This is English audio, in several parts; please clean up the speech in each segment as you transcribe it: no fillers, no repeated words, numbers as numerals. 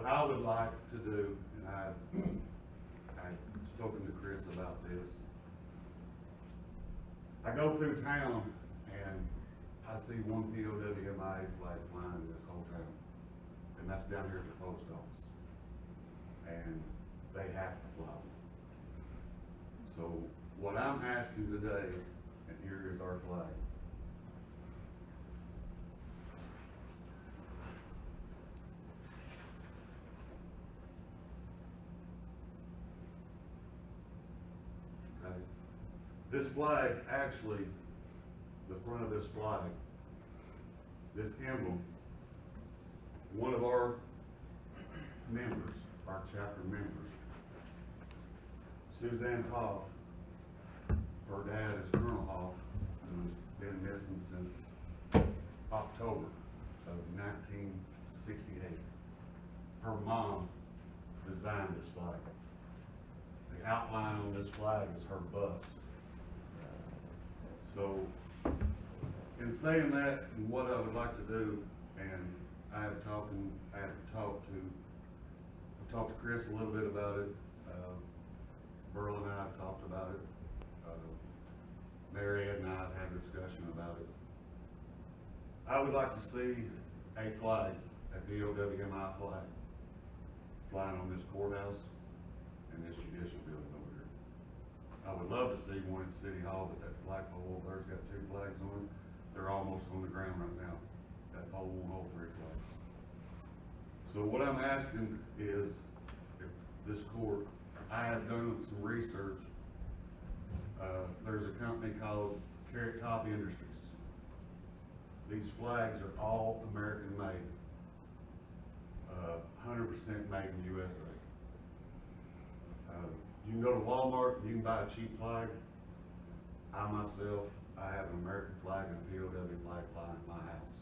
I would like to do, and I've spoken to Chris about this. I go through town and I see one POWMIA flag flying in this whole town, and that's down here at the post office. And they have to fly. So what I'm asking today, and here is our flag. Okay. This flag, actually, the front of this flag, this emblem, one of our members, our chapter members, Suzanne Hoff, her dad is Colonel Hoff, who's been missing since October of 1968. Her mom designed this flag. The outline on this flag is her bust. So, in saying that, and what I would like to do, and I have talked to Chris a little bit about it. Burl and I have talked about it. Mary Ed and I have had a discussion about it. I would like to see a flag, a POWMI flag, flying on this courthouse and this judicial building over here. I would love to see one at City Hall, but that flagpole over there's got 2 flags on it. They're almost on the ground right now. That pole won't hold 3 flags. So what I'm asking is, if this court, I have done some research. There's a company called Carrot Top Industries. These flags are all American made, 100% made in USA. You can go to Walmart, you can buy a cheap flag. I myself, I have an American flag and a POW flag flying in my house.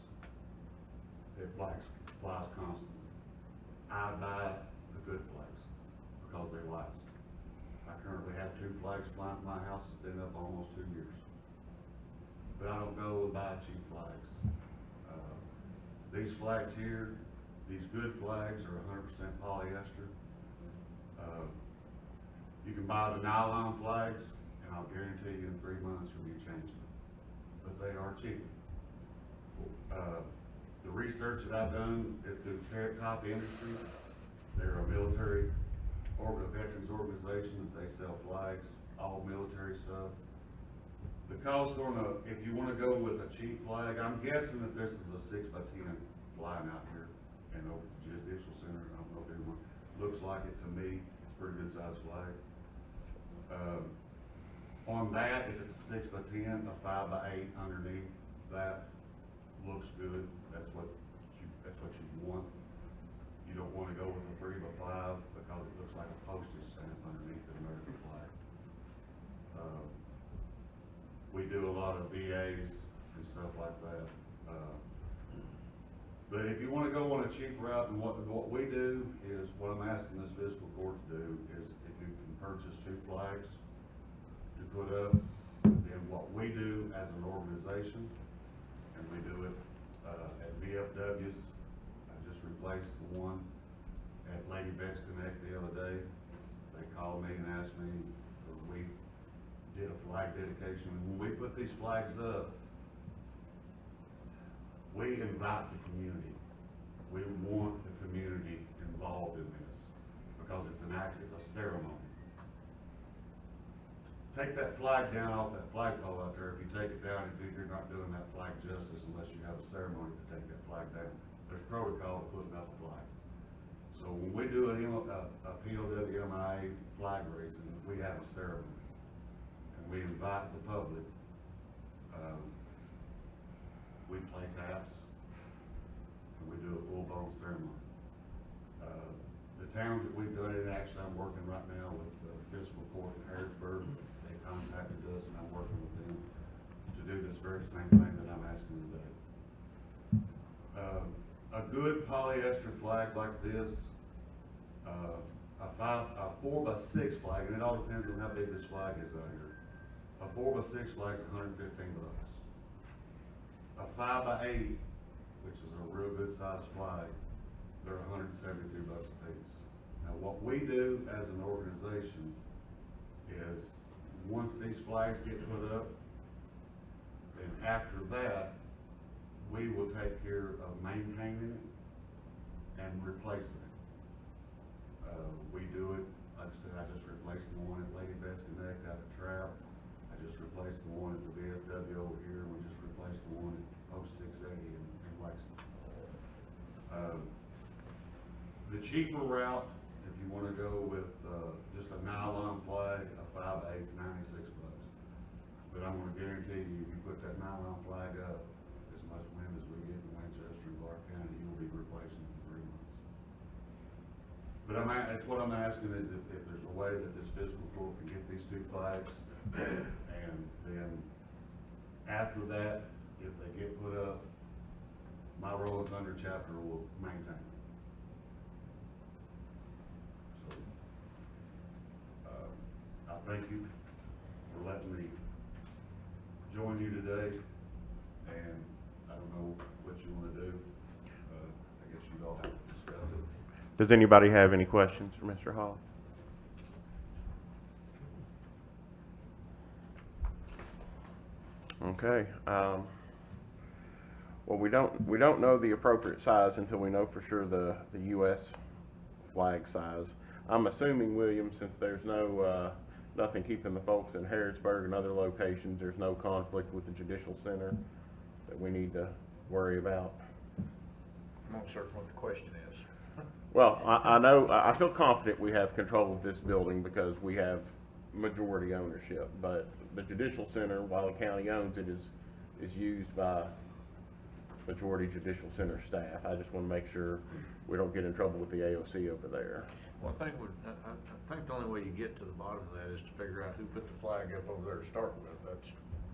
It flies constantly. I buy the good flags because they last. I currently have 2 flags flying in my house. It's been up almost 2 years. But I don't go and buy cheap flags. These flags here, these good flags are 100% polyester. You can buy the nylon flags, and I'll guarantee you in 3 months you'll be changing them. But they are cheap. The research that I've done through Carrot Top Industries, they're a military veterans organization that they sell flags, all military stuff. The cost on if you want to go with a cheap flag, I'm guessing that this is a 6x10 flying out here and over at the Judicial Center. I don't know if anyone looks like it to me. It's a pretty good sized flag. On that, if it's a 6x10, a 5x8 underneath that looks good. That's what you want. You don't want to go with a 3x5 because it looks like a postage stamp underneath the American flag. We do a lot of VAs and stuff like that. But if you want to go on a cheap route, and what we do is, what I'm asking this fiscal court to do is, if you can purchase 2 flags to put up, then what we do as an organization, and we do it at VFWs. I just replaced the one at Lady Vets Connect the other day. They called me and asked me, we did a flag dedication. When we put these flags up, we invite the community. We want the community involved in this because it's an act, it's a ceremony. Take that flag down off that flagpole out there. If you take it down, you're not doing that flag justice unless you have a ceremony to take that flag down. There's protocol to putting up a flag. So when we do a POWMIA flag raising, we have a ceremony. And we invite the public. We play taps, and we do a full-blown ceremony. The towns that we've done it, actually I'm working right now with the fiscal court in Harrisburg. They contacted us, and I'm working with them to do this very same thing that I'm asking today. A good polyester flag like this, a 4x6 flag, and it all depends on how big this flag is out here. A 4x6 flag is $115. A 5x8, which is a real good size flag, they're $172 a piece. Now, what we do as an organization is, once these flags get put up, then after that, we will take care of maintaining it and replacing it. We do it, like I said, I just replaced the one at Lady Disconnect out of Trout. I just replaced the one at the VFW over here, and we just replaced the one at 0680 in Lexington. The cheaper route, if you want to go with just a nylon flag, a 5/8, $96. But I'm going to guarantee you, if you put that nylon flag up, as much wind as we get in Winchester and Clark County, you'll be replacing it in 3 months. But that's what I'm asking is if there's a way that this fiscal court can get these 2 flags, and then after that, if they get put up, my Rolling Thunder chapter will maintain it. So, I thank you for letting me join you today, and I don't know what you want to do. I guess you all have to discuss it. Does anybody have any questions for Mr. Hall? Okay. Well, we don't know the appropriate size until we know for sure the U.S. flag size. I'm assuming, William, since there's nothing keeping the folks in Harrodsburg and other locations, there's no conflict with the Judicial Center that we need to worry about. I'm not certain what the question is. Well, I feel confident we have control of this building because we have majority ownership, but the Judicial Center, while the county owns it, is used by majority Judicial Center staff. I just want to make sure we don't get in trouble with the AOC over there. Well, I think the only way you get to the bottom of that is to figure out who put the flag up over there to start with.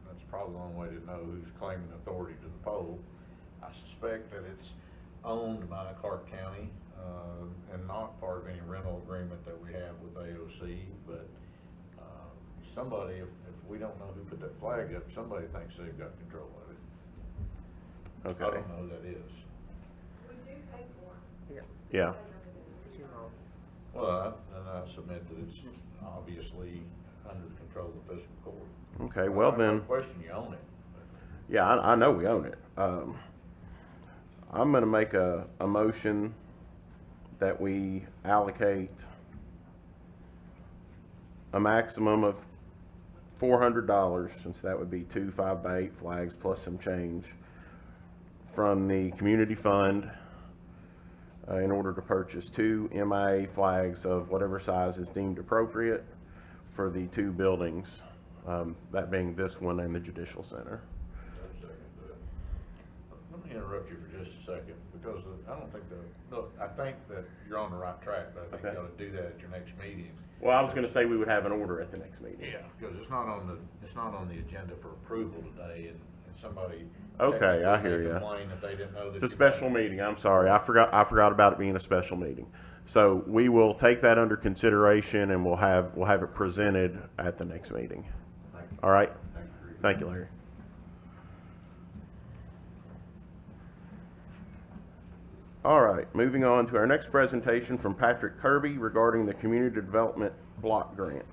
That's probably the only way to know who's claiming authority to the pole. I suspect that it's owned by Clark County, and not part of any rental agreement that we have with AOC, but somebody, if we don't know who put that flag up, somebody thinks they've got control of it. Okay. I don't know who that is. We do pay for it. Yeah. Well, I submit that it's obviously under the control of the fiscal court. Okay, well then. No question you own it. Yeah, I know we own it. I'm gonna make a motion that we allocate a maximum of $400, since that would be 2 5x8 flags plus some change, from the community fund in order to purchase 2 MIA flags of whatever size is deemed appropriate for the 2 buildings, that being this one and the Judicial Center. Let me interrupt you for just a second, because I don't think look, I think that you're on the right track, but I think Okay. you ought to do that at your next meeting. Well, I was gonna say we would have an order at the next meeting. Yeah, because it's not on the agenda for approval today, and somebody. Okay, I hear may ya. complain if they didn't know that. It's a you special had it. meeting, I'm sorry, I forgot about it being a special meeting. So we will take that under consideration and we'll have it presented at the next meeting. Thank you. All right? Thank you for your Thank you, Larry. All right, moving on to our next presentation from Patrick Kirby regarding the Community Development Block Grant.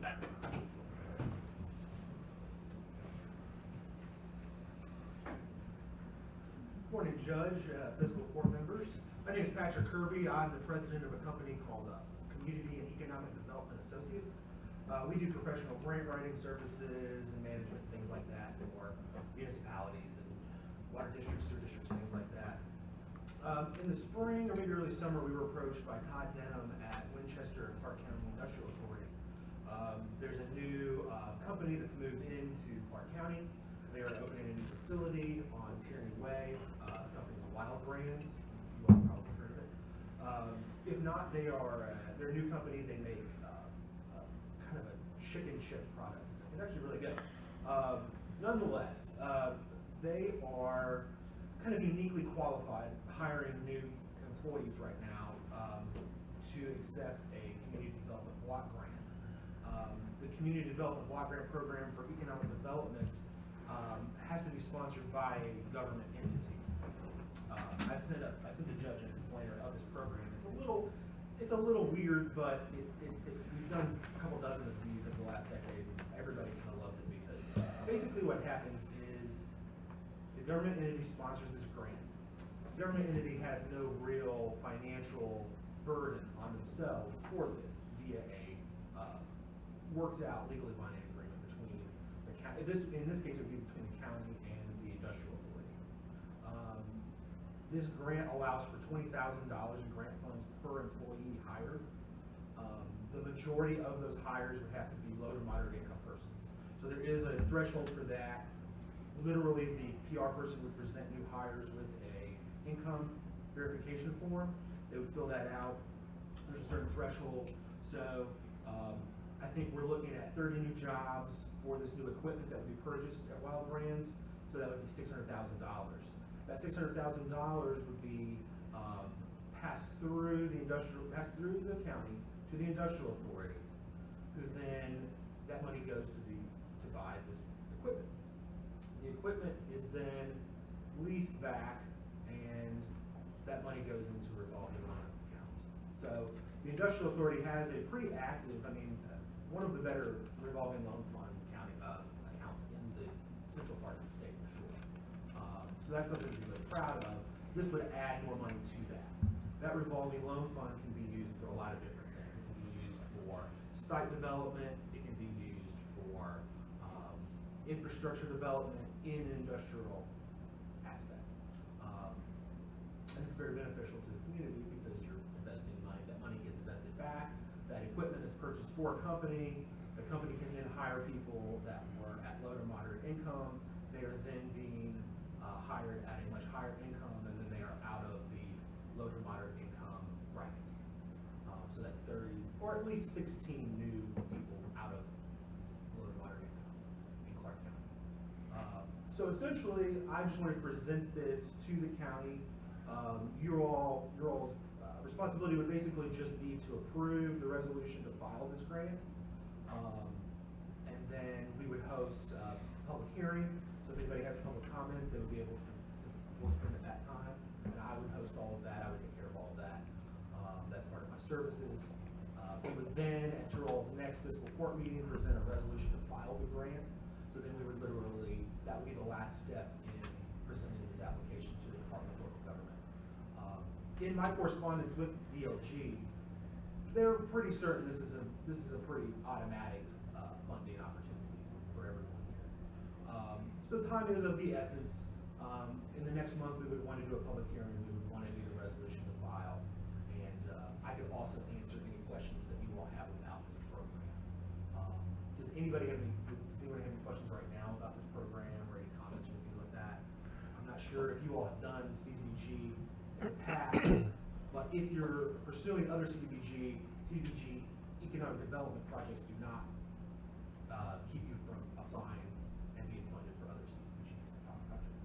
Morning, Judge, fiscal court members. My name is Patrick Kirby. I'm the president of a company called Community and Economic Development Associates. We do professional grant writing services and management, things like that, for municipalities and water districts, sewer districts, things like that. In the spring or maybe early summer, we were approached by Todd Denham at Winchester and Clark County Industrial Authority. There's a new company that's moved into Clark County. They are opening a new facility on Tierney Way. The company's Wild Brands. You all probably heard of it. If not, they're a new company. They make kind of a chicken chip product. It's actually really good. Nonetheless, they are kind of uniquely qualified, hiring new employees right now to accept a community development block grant. The community development block grant program for economic development has to be sponsored by a government entity. I sent the judge an explainer of this program, and it's a little weird, but we've done a couple dozen of these over the last decade. Everybody kind of loves it because basically what happens is the government entity sponsors this grant. The government entity has no real financial burden on themselves for this via a worked out legally binding agreement between the county. In this case, it would be between the county and the industrial authority. This grant allows for $20,000 in grant funds per employee hired. The majority of those hires would have to be low to moderate income persons. So there is a threshold for that. Literally, the PR person would present new hires with a income verification form. They would fill that out. There's a certain threshold. So I think we're looking at 30 new jobs for this new equipment that would be purchased at Wild Brands. So that would be $600,000. That $600,000 would be passed through the county to the industrial authority, who then that money goes to buy this equipment. The equipment is then leased back, and that money goes into a revolving loan account. So the industrial authority has a pretty active, one of the better revolving loan fund accounts in the central part of the state for sure. So that's something to be really proud of. This would add more money to that. That revolving loan fund can be used for a lot of different things. It can be used for site development. It can be used for infrastructure development in an industrial aspect. And it's very beneficial to the community because you're investing money. That money gets invested back. That equipment is purchased for a company. The company can then hire people that were at low to moderate income. They are then being hired at a much higher income, and then they are out of the low to moderate income bracket. So that's 30, or at least 16 new people out of low to moderate income in Clark County. So essentially, I just want to present this to the county. Your all's responsibility would basically just be to approve the resolution to file this grant. And then we would host a public hearing. So if anybody has public comments, they would be able to voice them at that time. And I would host all of that. I would take care of all of that. That's part of my services. We would then, at your all's next fiscal court meeting, present a resolution to file the grant. So then we would literally, that would be the last step in presenting this application to the Department of Local Government. In my correspondence with DLG, they're pretty certain this is a pretty automatic funding opportunity for everyone here. So time is of the essence. In the next month, we would want to do a public hearing. We would want to do the resolution to file, and I could also answer any questions that you all have about this program. Does anybody have any questions right now about this program or any comments or anything like that? I'm not sure if you all have done CDBG in the past, but if you're pursuing other CDBG economic development projects do not keep you from applying and being funded for other CDBG projects.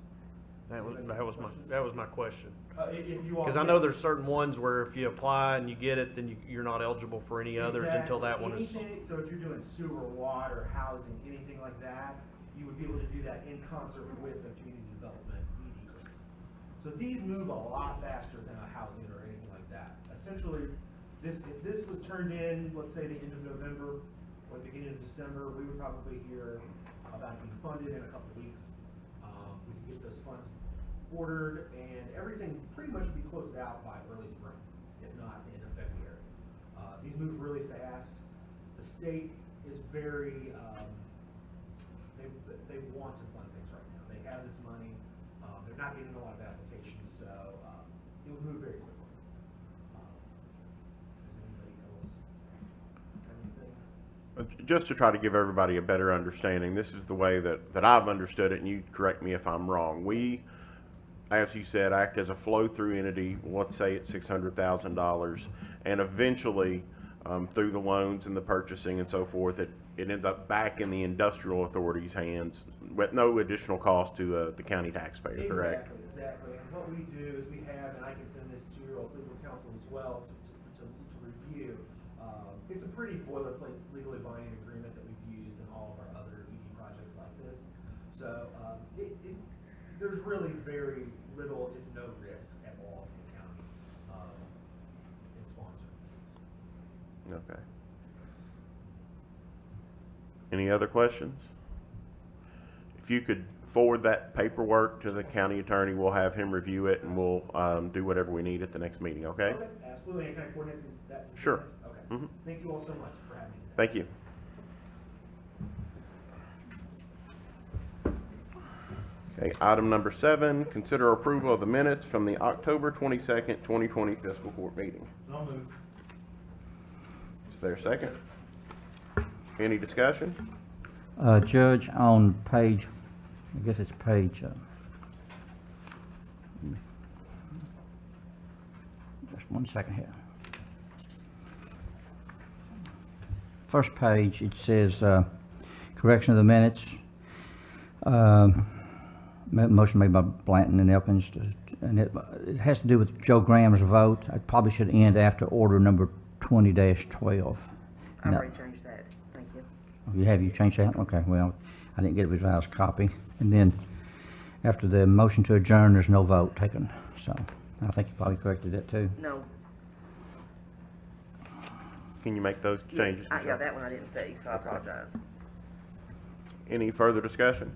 That was my question. If you all Because I know there's certain ones where if you apply and you get it, then you're not eligible for any others until that one is. Anything, so if you're doing sewer, water, housing, anything like that, you would be able to do that in concert with a community development ED grant. So these move a lot faster than a housing or anything like that. Essentially, if this was turned in, let's say the end of November or the beginning of December, we would probably hear about it being funded in a couple of weeks. We could get those funds ordered, and everything pretty much would be closed out by early spring, if not the end of February. These move really fast. The state is very, they want to fund things right now. They have this money. They're not getting a lot of applications, so it would move very quickly. Does anybody else have anything? Just to try to give everybody a better understanding, this is the way that I've understood it, and you correct me if I'm wrong. We, as you said, act as a flow-through entity, let's say it's $600,000, and eventually, through the loans and the purchasing and so forth, it ends up back in the industrial authority's hands with no additional cost to the county taxpayer, correct? Exactly. And what we do is we have, and I can send this to your legal counsel as well to review. It's a pretty boilerplate legally binding agreement that we've used in all of our other ED projects like this. So there's really very little, if no risk at all to the county in Okay. Any other questions? If you could forward that paperwork to the county attorney, we'll have him review it and we'll do whatever we need at the next meeting, okay? Okay, absolutely, and can I coordinate that? Sure. Okay, Mhm. thank you all so much for having me. Thank you. Okay, item number 7, consider approval of the minutes from the October 22nd, 2020 fiscal court meeting. So moved. Is there a second? Any discussion? Judge, on page, I guess it's page, just one second here. First page, it says, correction of the minutes. Motion made by Blanton and Elkins, and it has to do with Joe Graham's vote. I probably should end after order number 20-12. I've No. already changed that, thank you. You changed that? Okay, well, I didn't get a revised copy. And then after the motion to adjourn, there's no vote taken. So I think you probably corrected that too. No, Can you make those yes, changes? yeah, Michelle? that one I didn't see, so I apologize. Any further discussion?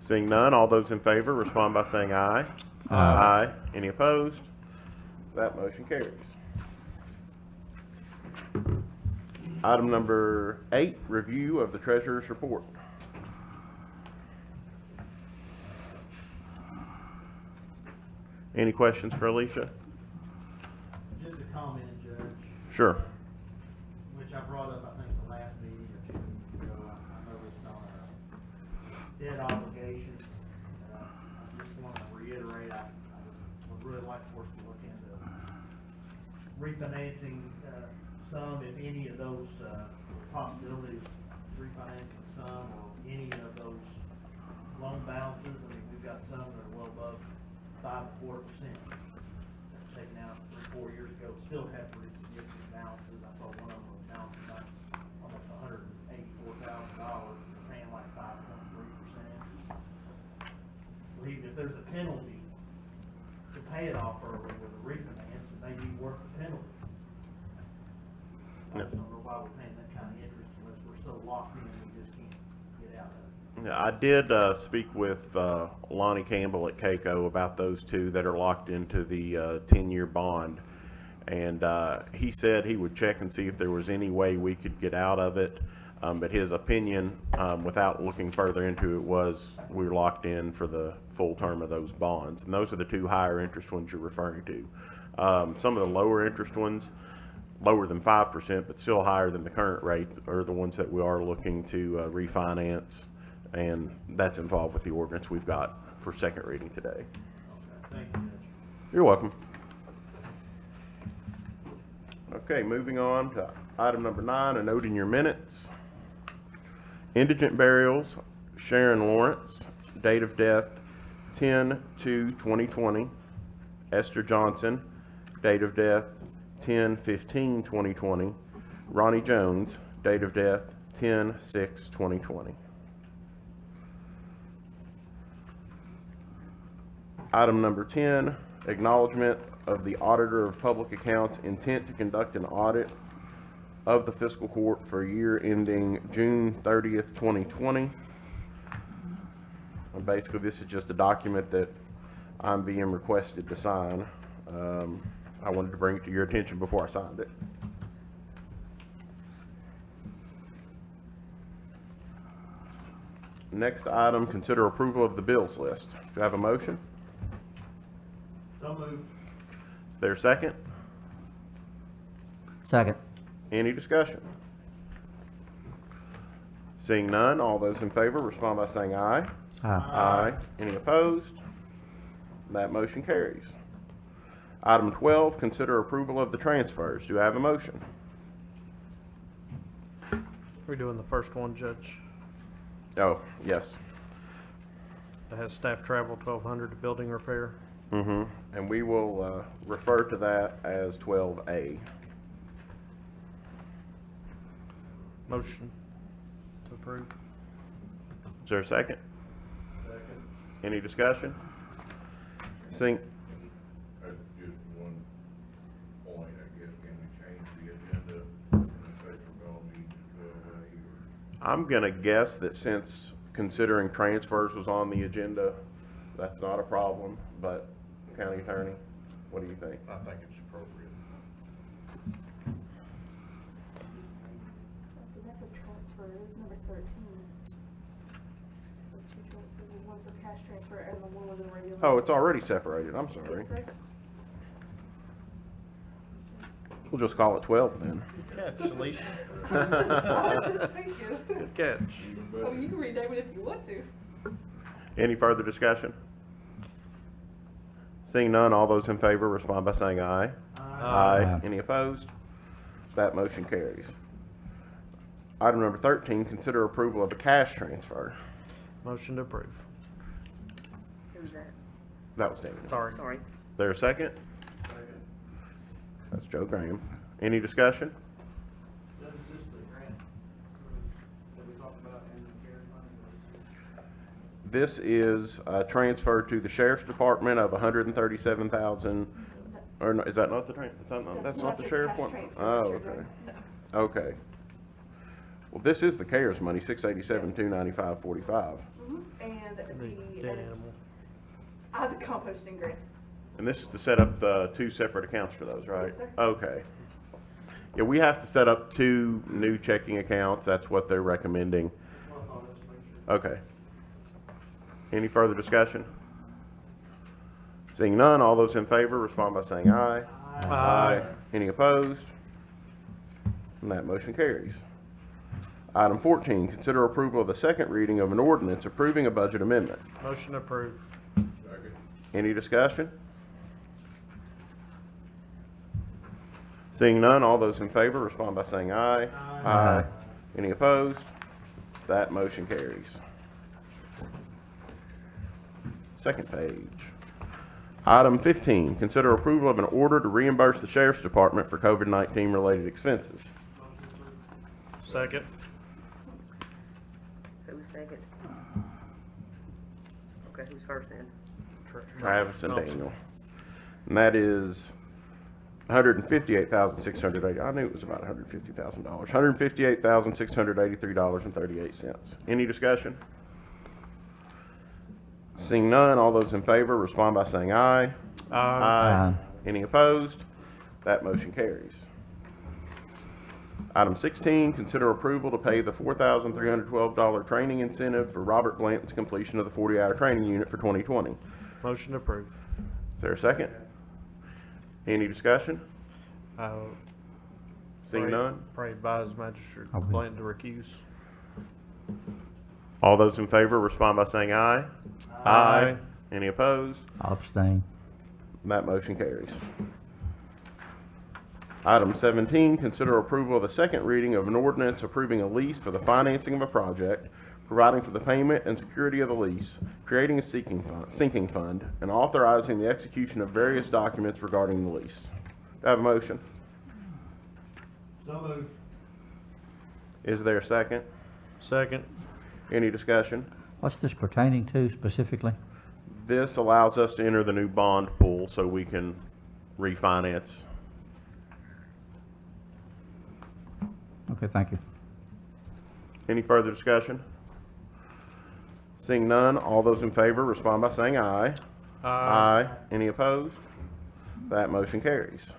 Seeing none, all those in favor respond by saying aye. Aye. Any opposed? That motion carries. Item number 8, review of the treasurer's report. Any questions for Alicia? Just a comment, Judge, Sure. which I brought up, I think, the last meeting or 2 meetings ago. I noticed on debt obligations, I just want to reiterate, I would really like for us to look into refinancing some, if any of those possibilities, refinancing some or any of those loan balances. I mean, we've got some that are well above 5.25%. That's taken out 3-4 years ago, still have pretty significant balances. I saw one of them was balancing like almost $184,000, paying like 5.3%. Well, even if there's a penalty to pay it off early with a refinance, it may be worth the penalty. I just don't know why we're paying that kind of interest unless we're so locked in, we just can't get out of it. Yeah, I did speak with Lonnie Campbell at CAECO about those two that are locked into the 10-year bond. And he said he would check and see if there was any way we could get out of it. But his opinion, without looking further into it, was we're locked in for the full term of those bonds. And those are the two higher interest ones you're referring to. Some of the lower interest ones, lower than 5%, but still higher than the current rate, are the ones that we are looking to refinance. And that's involved with the ordinance we've got for second reading today. Okay, thank you, Judge. You're welcome. Okay, moving on to item number 9, a note in your minutes. Indigent burials, Sharon Lawrence, date of death 10/2/2020. Esther Johnson, date of death 10/15/2020. Ronnie Jones, date of death 10/6/2020. Item number 10, acknowledgement of the Auditor of Public Accounts' intent to conduct an audit of the fiscal court for year ending June 30th, 2020. And basically, this is just a document that I'm being requested to sign. I wanted to bring it to your attention before I signed it. Next item, consider approval of the bills list. Do I have a motion? So moved. Is there a second? Second. Any discussion? Seeing none, all those in favor respond by saying aye. Aye. Any opposed? That motion carries. Item 12, consider approval of the transfers. Do I have a motion? We're doing the first one, Judge. Oh, yes. That has staff travel 1,200 to building repair. Mm-hmm. And we will refer to that as 12A. Motion to approve. Is there a second? Second. Any discussion? Seeing, Just one point, I guess, can we change the I'm gonna guess that since considering transfers was on the agenda, that's not a problem, but county attorney, what do you think? I think it's appropriate. That's a transfer, it's number 13. So two transfers, one's a cash transfer and the one was a regular. Oh, it's already separated, I'm sorry. Yes, sir. We'll just call it 12 then. Good catch, Alicia. I was just thinking. Good catch. I mean, you can rename it if you want to. Any further discussion? Seeing none, all those in favor respond by saying aye. Aye. Any opposed? That motion carries. Item number 13, consider approval of a cash transfer. Motion to approve. Who's that? That was David. Sorry. Sorry. There a second? That's Joe Graham. Any discussion? This is just the grant that we talked about in the CARES fund. This is a transfer to the sheriff's department of 137,000, or no, is that not the that's not the your sheriff cash one? transfer Oh, that you're okay. doing. No. Okay. Well, this is the CARES money, 687, 295.45. And The the, dead animal. the composting grant. And this is to set up the two separate accounts for those, right? Yes, sir. Okay. Yeah, we have to set up two new checking accounts. That's what they're recommending. Well, I'll just make sure. Okay. Any further discussion? Seeing none, all those in favor respond by saying aye. Aye. Any opposed? And that motion carries. Item 14, consider approval of the second reading of an ordinance approving a budget amendment. Motion approved. Any discussion? Seeing none, all those in favor respond by saying aye. Aye. Any opposed? That motion carries. Second page. Item 15, consider approval of an order to reimburse the sheriff's department for COVID-19 related expenses. Second. Who's second? Okay, who's first then? Travis and No. Daniel. And that is $158,680. I knew it was about $150,000. $158,683.38. Any discussion? Seeing none, all those in favor respond by saying aye. Aye. Any opposed? That motion carries. Item 16, consider approval to pay the $4,312 training incentive for Robert Blanton's completion of the 40-hour training unit for 2020. Motion approved. Is there a second? Any discussion? Seeing none? Pray advise Magistrate I'll be- Blanton to recuse. All those in favor respond by saying aye. Aye. Any opposed? I'll abstain. That motion carries. Item 17, consider approval of the second reading of an ordinance approving a lease for the financing of a project, providing for the payment and security of the lease, creating a sinking fund, and authorizing the execution of various documents regarding the lease. Do I have a motion? So moved. Is there a second? Second. Any discussion? What's this pertaining to specifically? This allows us to enter the new bond pool so we can refinance. Okay, thank you. Any further discussion? Seeing none, all those in favor respond by saying aye. Aye. Any opposed? That motion carries.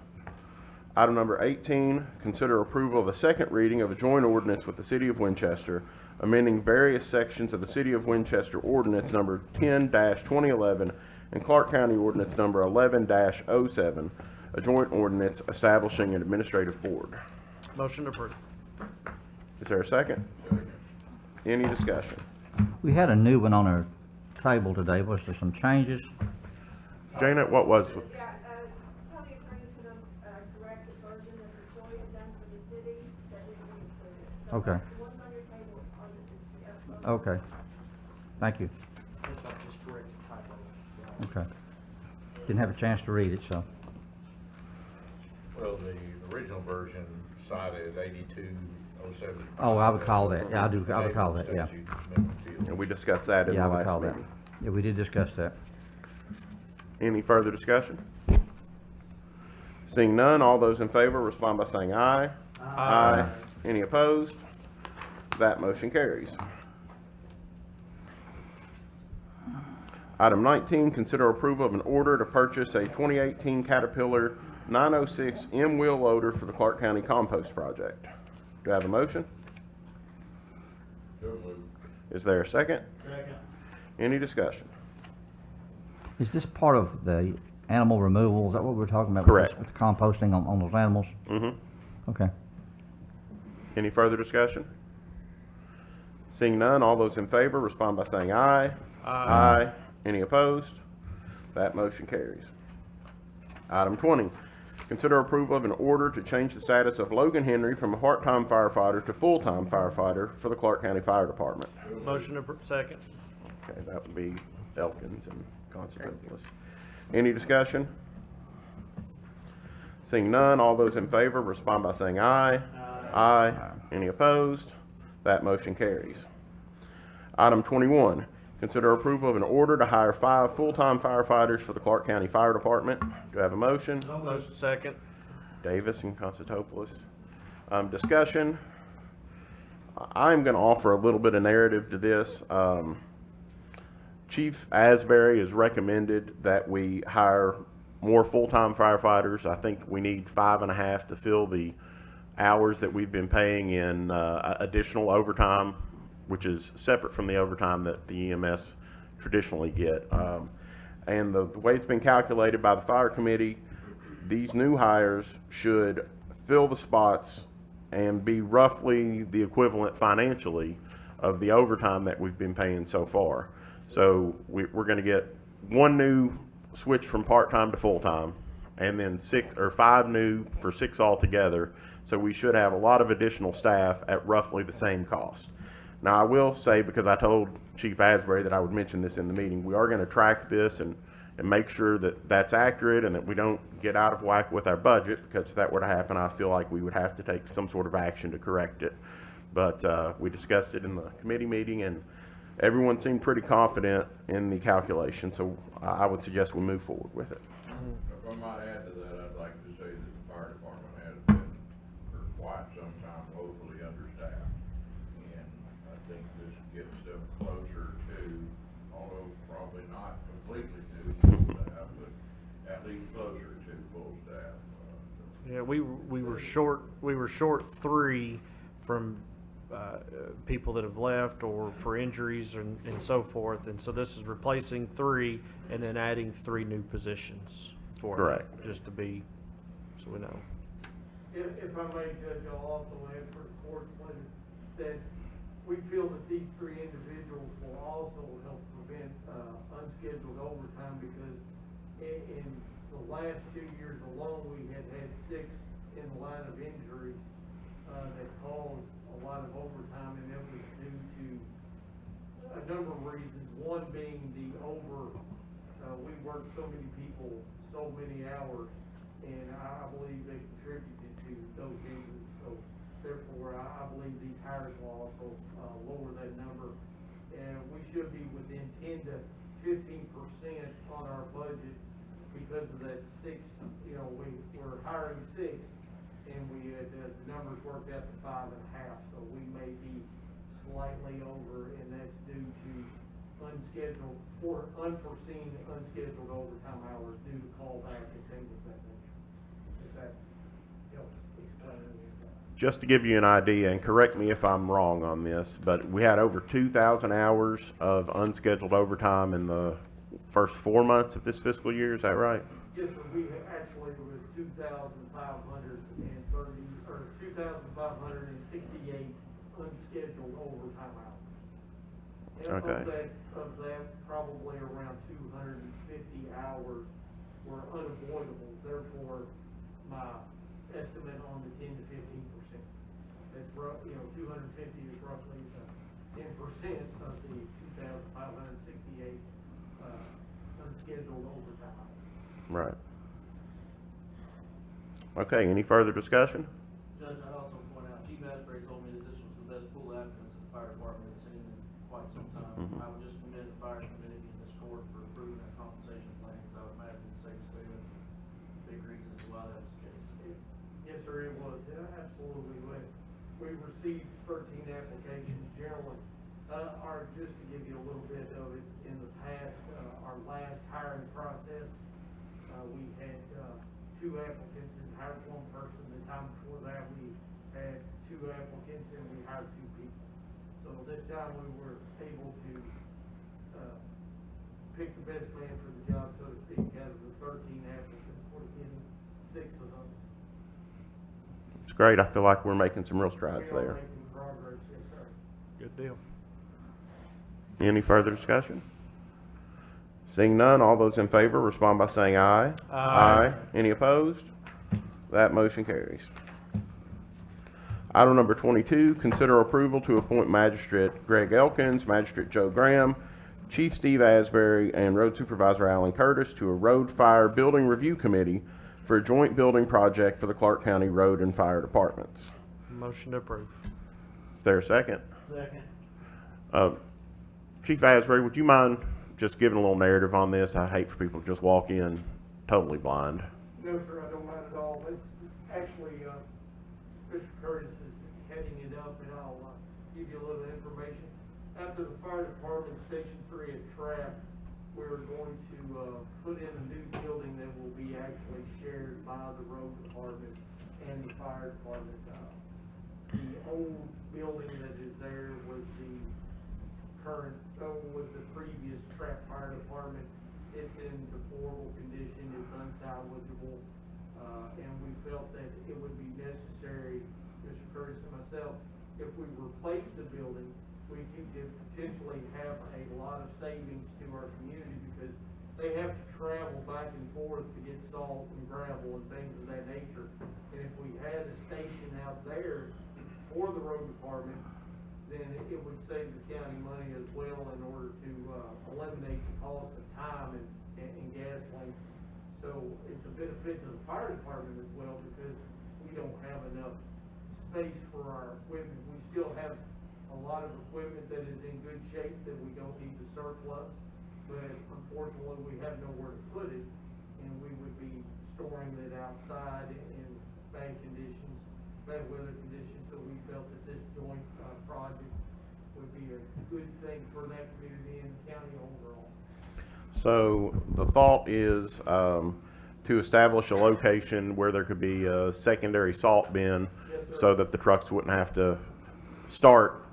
Item number 18, consider approval of the second reading of a joint ordinance with the City of Winchester, amending various sections of the City of Winchester Ordinance number 10-2011 and Clark County Ordinance number 11-07, a joint ordinance establishing an administrative board. Motion approved. Is there a second? Any discussion? We had a new one on our table today. Was there some changes? Janet, what was with? Yeah, county attorney's gonna, correct the version that the Troy had done for the city that we didn't include. So Okay. the ones on your table are the, Okay. Thank you. Just correct the typo. Okay. Didn't have a chance to read it, so. Well, the original version cited 8207. Oh, I would call that. Yeah, I do. I would call that, yeah. And we discussed that in Yeah, the I would call last that. meeting. Yeah, we did discuss that. Any further discussion? Seeing none, all those in favor respond by saying aye. Aye. Any opposed? That motion carries. Item 19, consider approval of an order to purchase a 2018 Caterpillar 906 M-wheel loader for the Clark County compost project. Do I have a motion? Is there a second? Second. Any discussion? Is this part of the animal removal? Is that what we're talking about? Correct. With the composting on those animals? Mm-hmm. Okay. Any further discussion? Seeing none, all those in favor respond by saying aye. Aye. Any opposed? That motion carries. Item 20, consider approval of an order to change the status of Logan Henry from a part-time firefighter to full-time firefighter for the Clark County Fire Department. Motion to, second. Okay, that would be Elkins and Constantopoulos. Any discussion? Seeing none, all those in favor respond by saying aye. Aye. Any opposed? That motion carries. Item 21, consider approval of an order to hire 5 full-time firefighters for the Clark County Fire Department. Do I have a motion? Motion second. Davis and Constantopoulos. Discussion. I'm going to offer a little bit of narrative to this. Chief Asbury has recommended that we hire more full-time firefighters. I think we need 5.5 to fill the hours that we've been paying in additional overtime, which is separate from the overtime that the EMS traditionally get. And the way it's been calculated by the fire committee, these new hires should fill the spots and be roughly the equivalent financially of the overtime that we've been paying so far. So we're going to get 1 new switch from part-time to full-time, and then 6 or 5 new for 6 altogether. So we should have a lot of additional staff at roughly the same cost. Now, I will say, because I told Chief Asbury that I would mention this in the meeting, we are going to track this and make sure that that's accurate and that we don't get out of whack with our budget, because if that were to happen, I feel like we would have to take some sort of action to correct it. But we discussed it in the committee meeting, and everyone seemed pretty confident in the calculation, so I would suggest we move forward with it. If I might add to that, I'd like to say that the fire department has been for quite some time woefully understaffed. And I think this gets them closer to, although probably not completely to full staff, but at least closer to full staff. Yeah, we were short 3 from people that have left or for injuries and so forth, and so this is replacing 3 and then adding 3 new positions for it. Correct. Just to be, so we know. If I may, Judge, I'll also add for the court that we feel that these 3 individuals will also help prevent unscheduled overtime, because in the last 2 years alone, we had 6 in the line of injuries that caused a lot of overtime, and it was due to a number of reasons. One being we worked so many people, so many hours, and I believe they contributed to those injuries. So therefore, I believe these hires will also lower that number. And we should be within 10 to 15% on our budget because of that 6, we're hiring 6, and we had, the numbers worked out to 5.5, so we may be slightly over, and that's due to unforeseen unscheduled overtime hours due to callback and things of that nature. If that helps explain it. Just to give you an idea, and correct me if I'm wrong on this, but we had over 2,000 hours of unscheduled overtime in the first 4 months of this fiscal year. Is that right? Yes, sir. We actually was 2,568 unscheduled overtime hours. And Okay. Of that, probably around 250 hours were unavoidable. Therefore, my estimate on the 10 to 15%. That's 250 is roughly 10% of the 2,568 unscheduled overtime hours. Right. Okay, any further discussion? Judge, I'd also point out, Chief Asbury told me that this was the best pool applicants the fire department has seen in quite some time. I would just commend the fire committee and this court for approving that compensation plan, because I would imagine it's safe to say that's a big reason as well that was the case. Yes, sir, it was. Yeah, absolutely. we've received 13 applications generally. Just to give you a little bit of it, in the past, our last hiring process, we had 2 applicants and hired 1 person. The time before that, we had 2 applicants and we hired 2 people. So this time we were able to pick the best man for the job, so to speak. Out of the 13 applicants, we're getting 6 of them. It's great. I feel like we're making some real strides We are there. making progress, yes, sir. Good deal. Any further discussion? Seeing none, all those in favor respond by saying aye. Aye. Any opposed? That motion carries. Item number 22, consider approval to appoint Magistrate Greg Elkins, Magistrate Joe Graham, Chief Steve Asbury, and Road Supervisor Alan Curtis to a Road Fire Building Review Committee for a joint building project for the Clark County Road and Fire Departments. Motion to approve. Is there a second? Second. Chief Asbury, would you mind just giving a little narrative on this? I hate for people to just walk in totally blind. No, sir, I don't mind at all. It's actually, Mr. Curtis is heading it up, and I'll give you a little information. After the fire department, Station 3 at Trap, we're going to put in a new building that will be actually shared by the road department and the fire department. The old building that is there was the previous Trap Fire Department. It's in deplorable condition, it's unsalvageable, and we felt that it would be necessary, Mr. Curtis and myself, if we replace the building, we could potentially have a lot of savings to our community, because they have to travel back and forth to get salt and gravel and things of that nature. And if we had a station out there for the road department, then it would save the county money as well in order to eliminate the cost of time and gasoline. So it's a benefit to the fire department as well, because we don't have enough space for our equipment. We still have a lot of equipment that is in good shape that we don't need to surplus, but unfortunately we have nowhere to put it, and we would be storing it outside in bad conditions, bad weather conditions. So we felt that this joint project would be a good thing for that community and the county overall. So the thought is to establish a location where there could be a secondary salt bin, Yes, so that the trucks wouldn't have to start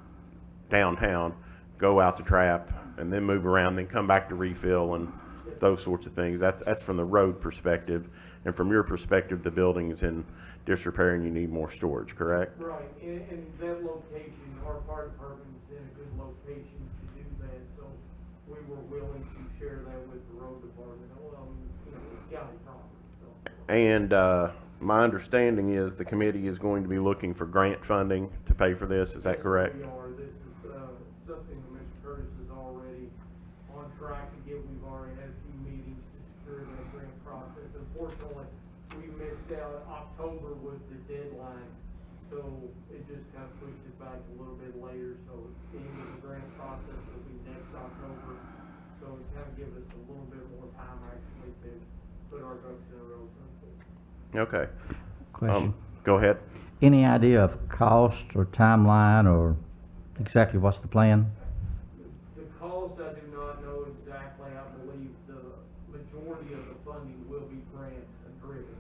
downtown, go out to Trap, and then move around, then come back to refill and those sorts of things. That's from the road perspective. And from your perspective, the building is in disrepair and you need more storage, correct? Right, and that location, our fire department is in a good location to do that, so we were willing to share that with the road department, it's county property, so. And my understanding is the committee is going to be looking for grant funding to pay for this. Is that correct? We are. This is something that Mr. Curtis is already on track to get. We've already had a few meetings to secure that grant process. Unfortunately, we missed out. October was the deadline, so it just kind of pushed it back a little bit later. So the end of the grant process will be next October. So it kind of gives us a little bit more time actually to put our ducks in a row. Okay. Question. Go ahead. Any idea of cost or timeline, or exactly what's the plan? The cost, I do not know exactly. I believe the majority of the funding will be grant driven.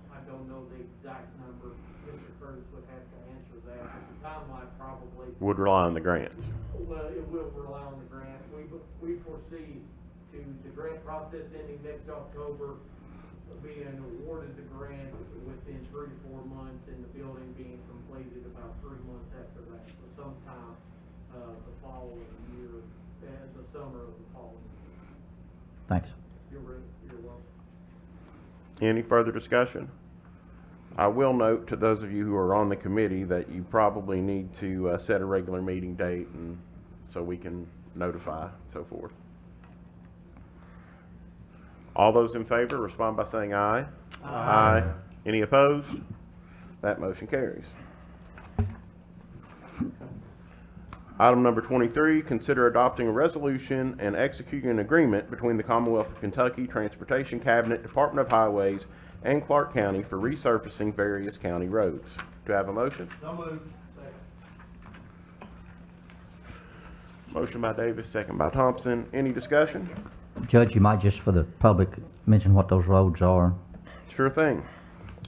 I don't know the exact number. Mr. Curtis would have to answer that, but the timeline probably. Would rely on the grants. Well, it will rely on the grant. We foresee the grant process ending next October, being awarded the grant within 3 to 4 months, and the building being completed about 3 months after that. So sometime the following year, the summer of the following year. Thanks. You're welcome. Any further discussion? I will note to those of you who are on the committee that you probably need to set a regular meeting date, and so we can notify and so forth. All those in favor respond by saying aye. Aye. Any opposed? That motion carries. Item number 23, consider adopting a resolution and executing an agreement between the Commonwealth of Kentucky Transportation Cabinet, Department of Highways, and Clark County for resurfacing various county roads. Do I have a motion? So moved. Motion by Davis, second by Thompson. Any discussion? Judge, you might just for the public mention what those roads are. Sure thing.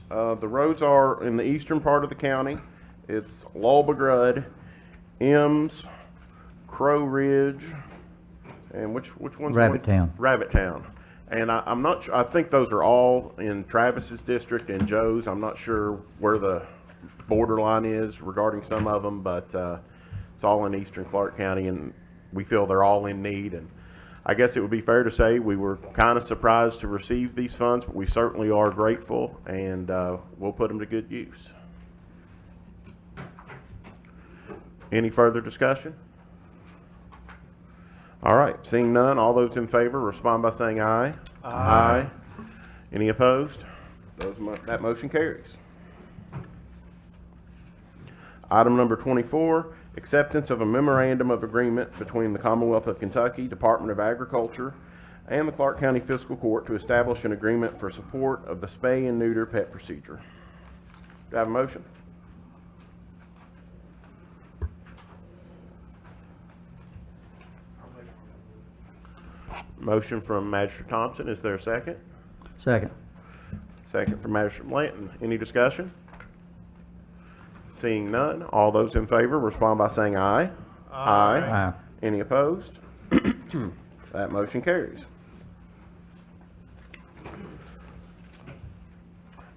The roads are in the eastern part of the county. It's Lulbegrud, Ems, Crow Ridge, and which one's Rabbit Town. Rabbit Town. And I'm not sure, I think those are all in Travis's district and Joe's. I'm not sure where the borderline is regarding some of them, but it's all in eastern Clark County, and we feel they're all in need. And I guess it would be fair to say we were kind of surprised to receive these funds, but we certainly are grateful, and we'll put them to good use. Any further discussion? All right, seeing none, all those in favor respond by saying aye. Aye. Any opposed? That motion carries. Item number 24, acceptance of a memorandum of agreement between the Commonwealth of Kentucky Department of Agriculture and the Clark County Fiscal Court to establish an agreement for support of the spay and neuter pet procedure. Do I have a motion? Motion from Magistrate Thompson. Is there a second? Second. Second from Magistrate Blanton. Any discussion? Seeing none, all those in favor respond by saying aye. Aye. Aye. Any opposed? That motion carries.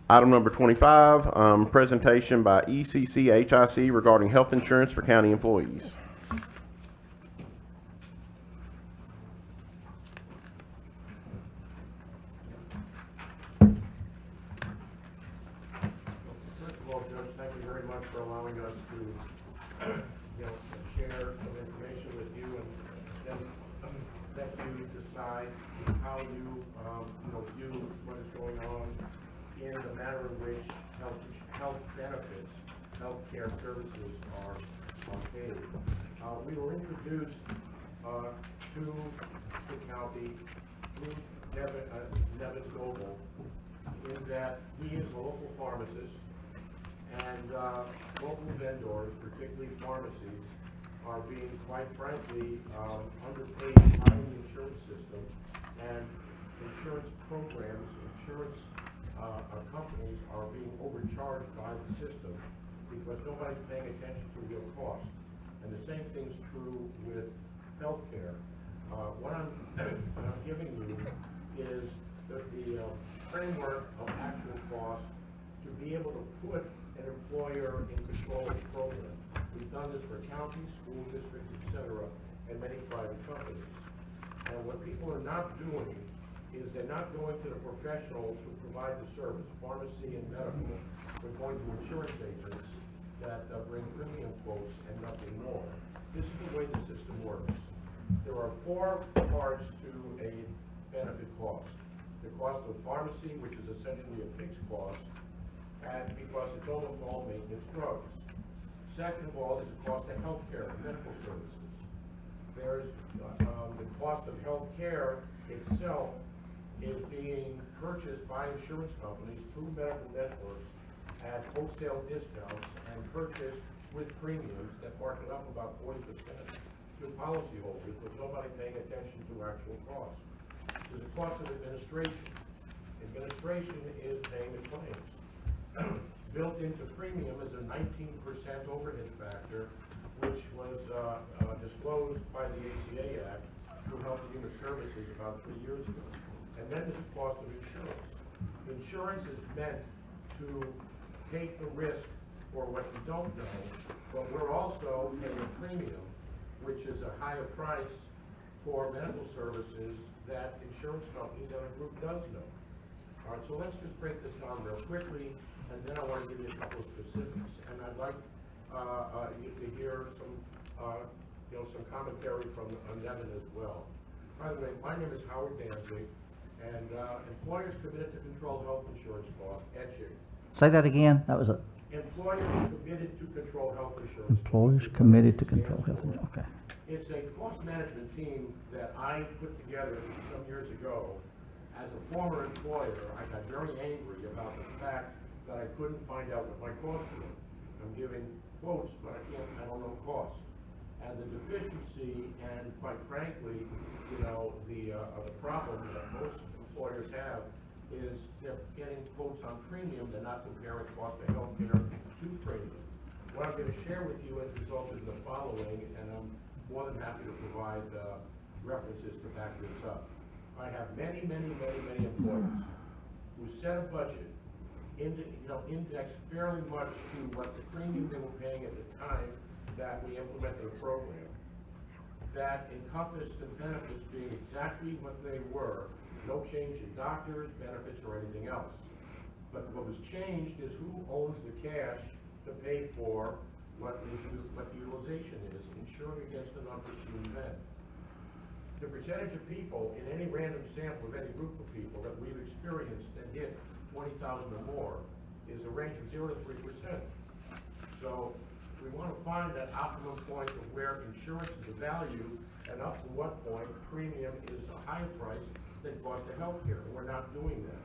Item number 25, presentation by ECCHIC regarding health insurance for county employees. First of all, Judge, thank you very much for allowing us to, share some information with you, and then let you decide how you, view what is going on in the manner in which health benefits, health care services are paid. We were introduced to the county through Nevin Goebel, in that he is a local pharmacist, and local vendors, particularly pharmacies, are being, quite frankly, underpaid by the insurance system, and insurance programs, insurance companies are being overcharged by the system because nobody's paying attention to real cost. And the same thing's true with healthcare. What I'm giving you is the framework of actual cost to be able to put an employer in control of the program. We've done this for counties, school districts, etc., and many private companies. And what people are not doing is they're not going to the professionals who provide the service, pharmacy and medical. They're going to insurance agents that bring premium quotes and nothing more. This is the way the system works. There are four parts to a benefit cost. The cost of pharmacy, which is essentially a fixed cost, and because it's almost all maintenance drugs. Second of all, is the cost of healthcare and medical services. There's the cost of healthcare itself is being purchased by insurance companies through medical networks at wholesale discounts and purchased with premiums that mark it up about 40% to policyholders, with nobody paying attention to actual costs. There's a cost of administration. Administration is paying the claims. Built into premium is a 19% overhead factor, which was disclosed by the ACA Act through Health and Human Services about 3 years ago. And then there's the cost of insurance. Insurance is meant to take the risk for what you don't know, but we're also paying a premium, which is a higher price for medical services that insurance companies and a group does know. All right, so let's just break this down real quickly, and then I want to give you a couple of specifics. And I'd like you to hear some, some commentary from Nevin as well. By the way, my name is Howard Danzig, and employers committed to control health insurance costs, etching. Say that again. That was a. Employers committed to control health insurance. Employers committed to control health insurance. Okay. It's a cost management team that I put together some years ago. As a former employer, I got very angry about the fact that I couldn't find out what my costs were. I'm giving quotes, but I don't know costs. And the deficiency, and quite frankly, you know, the problem that most employers have is they're getting quotes on premium, they're not comparing cost of healthcare to premium. What I'm gonna share with you has resulted in the following, and I'm more than happy to provide, references to back this up. I have many employers who set a budget, indexed fairly much to what the premium they were paying at the time that we implemented the program, that encompassed the benefits being exactly what they were, no change in doctors, benefits, or anything else. But what was changed is who owns the cash to pay for what the utilization is, insuring against an unforeseen event. The percentage of people in any random sample of any group of people that we've experienced that hit 20,000 or more is a range of 0 to 3%. So we want to find that optimum point of where insurance is a value and up to what point premium is a higher price than cost of healthcare. And we're not doing that.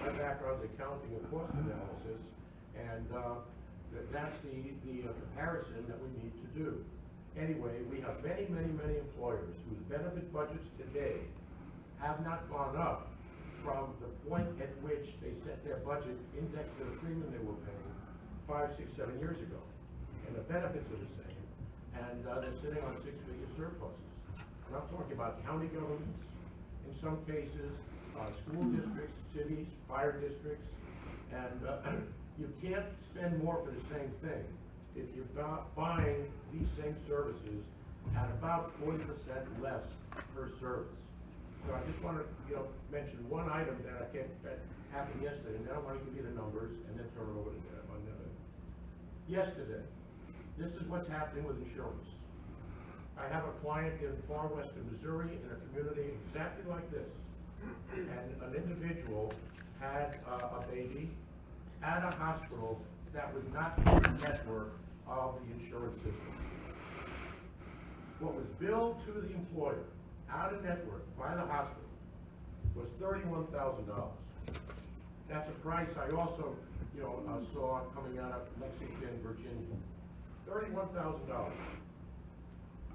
My background is accounting and cost analysis, and that's the comparison that we need to do. Anyway, we have many employers whose benefit budgets today have not gone up from the point at which they set their budget indexed to the premium they were paying 5, 6, 7 years ago. And the benefits are the same, and they're sitting on 6-figure surpluses. And I'm talking about county governments, in some cases, school districts, cities, fire districts, and you can't spend more for the same thing if you're buying these same services at about 40% less per service. So I just want to, mention one item that happened yesterday, and then I want to give you the numbers and then turn it over to Deb on that. Yesterday, this is what's happening with insurance. I have a client in far western Missouri in a community exactly like this, and an individual had a baby at a hospital that was not in the network of the insurance system. What was billed to the employer out of network by the hospital was $31,000. That's a price I also, saw coming out of Lexington, Virginia. $31,000.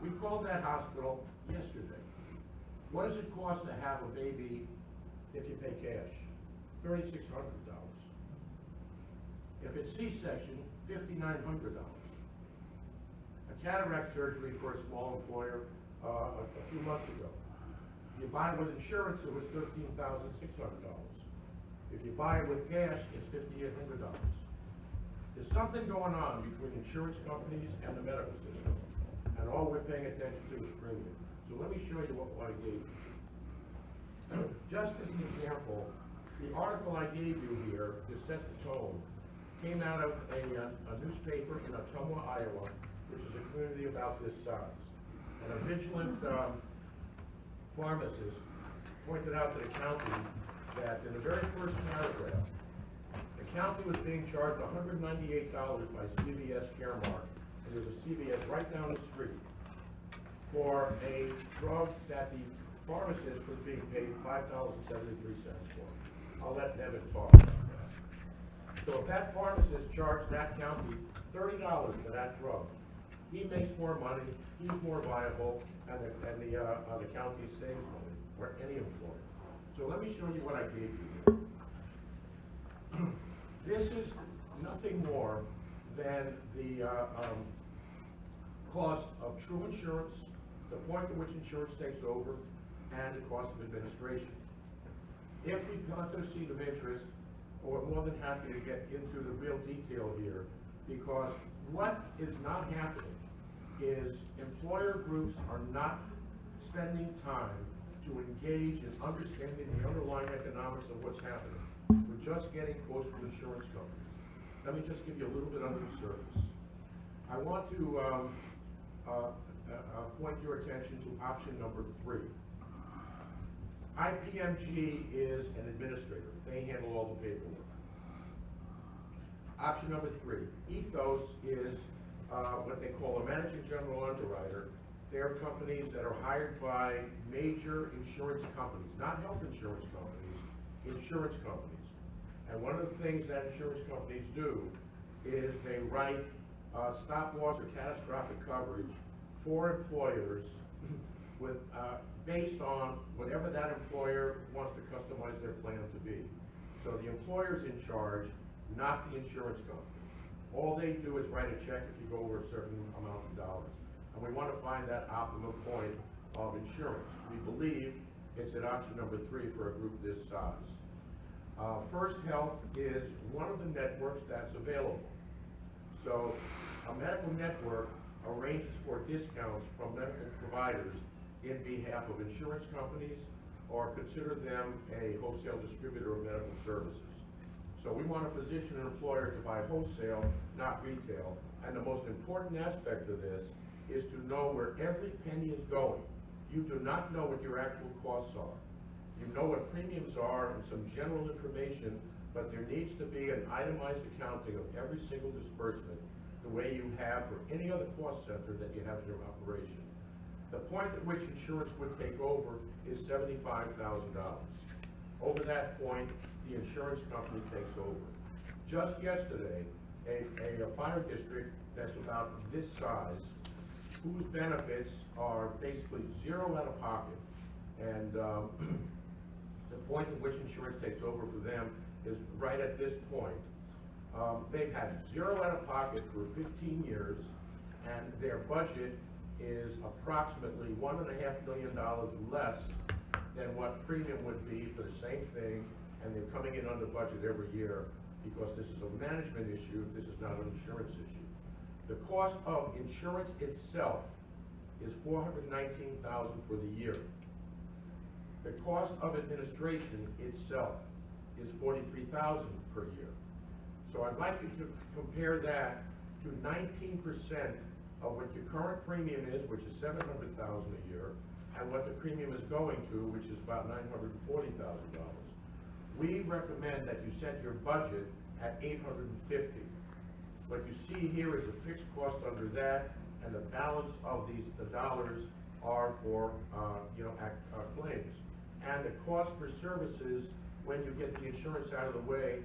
We called that hospital yesterday. What does it cost to have a baby if you pay cash? $3,600. If it's C-section, $5,900. A cataract surgery for a small employer a few months ago. If you buy it with insurance, it was $13,600. If you buy it with cash, it's $5,800. There's something going on between insurance companies and the medical system, and all we're paying attention to is premium. So let me show you what I gave you. Just as an example, the article I gave you here to set the tone came out of a newspaper in Ottumwa, Iowa, which is a community about this size. And a vigilant pharmacist pointed out to the county that in the very first paragraph, the county was being charged $198 by CVS Caremark, and there's a CVS right down the street, for a drug that the pharmacist was being paid $5.73 for. I'll let Nevin talk about that. So if that pharmacist charged that county $30 for that drug, he makes more money, he's more viable, and the county saves money, or any employer. So let me show you what I gave you here. This is nothing more than the cost of true insurance, the point at which insurance takes over, and the cost of administration. If we come to a seat of interest, we're more than happy to get into the real detail here, because what is not happening is employer groups are not spending time to engage in understanding the underlying economics of what's happening. We're just getting close to insurance companies. Let me just give you a little bit under the surface. I want to point your attention to option number 3. IPMG is an administrator. They handle all the paperwork. Option number 3, Ethos is what they call a managing general underwriter. They're companies that are hired by major insurance companies, not health insurance companies, insurance companies. And one of the things that insurance companies do is they write stop loss or catastrophic coverage for employers with, based on whatever that employer wants to customize their plan to be. So the employer's in charge, not the insurance company. All they do is write a check if you go over a certain amount of dollars. And we want to find that optimum point of insurance. We believe it's at option number 3 for a group this size. First Health is one of the networks that's available. So a medical network arranges for discounts from medical providers in behalf of insurance companies or consider them a wholesale distributor of medical services. So we want to position an employer to buy wholesale, not retail. And the most important aspect of this is to know where every penny is going. You do not know what your actual costs are. You know what premiums are and some general information, but there needs to be an itemized accounting of every single disbursement, the way you have for any other cost center that you have in your operation. The point at which insurance would take over is $75,000. Over that point, the insurance company takes over. Just yesterday, a fire district that's about this size, whose benefits are basically zero out of pocket, and the point at which insurance takes over for them is right at this point. They've had zero out of pocket for 15 years, and their budget is approximately $1.5 million less than what premium would be for the same thing, and they're coming in under budget every year because this is a management issue, this is not an insurance issue. The cost of insurance itself is $419,000 for the year. The cost of administration itself is $43,000 per year. So I'd like you to compare that to 19% of what your current premium is, which is $700,000 a year, and what the premium is going to, which is about $940,000. We recommend that you set your budget at $850,000. What you see here is a fixed cost under that, and the balance of the dollars are for claims. And the cost for services, when you get the insurance out of the way,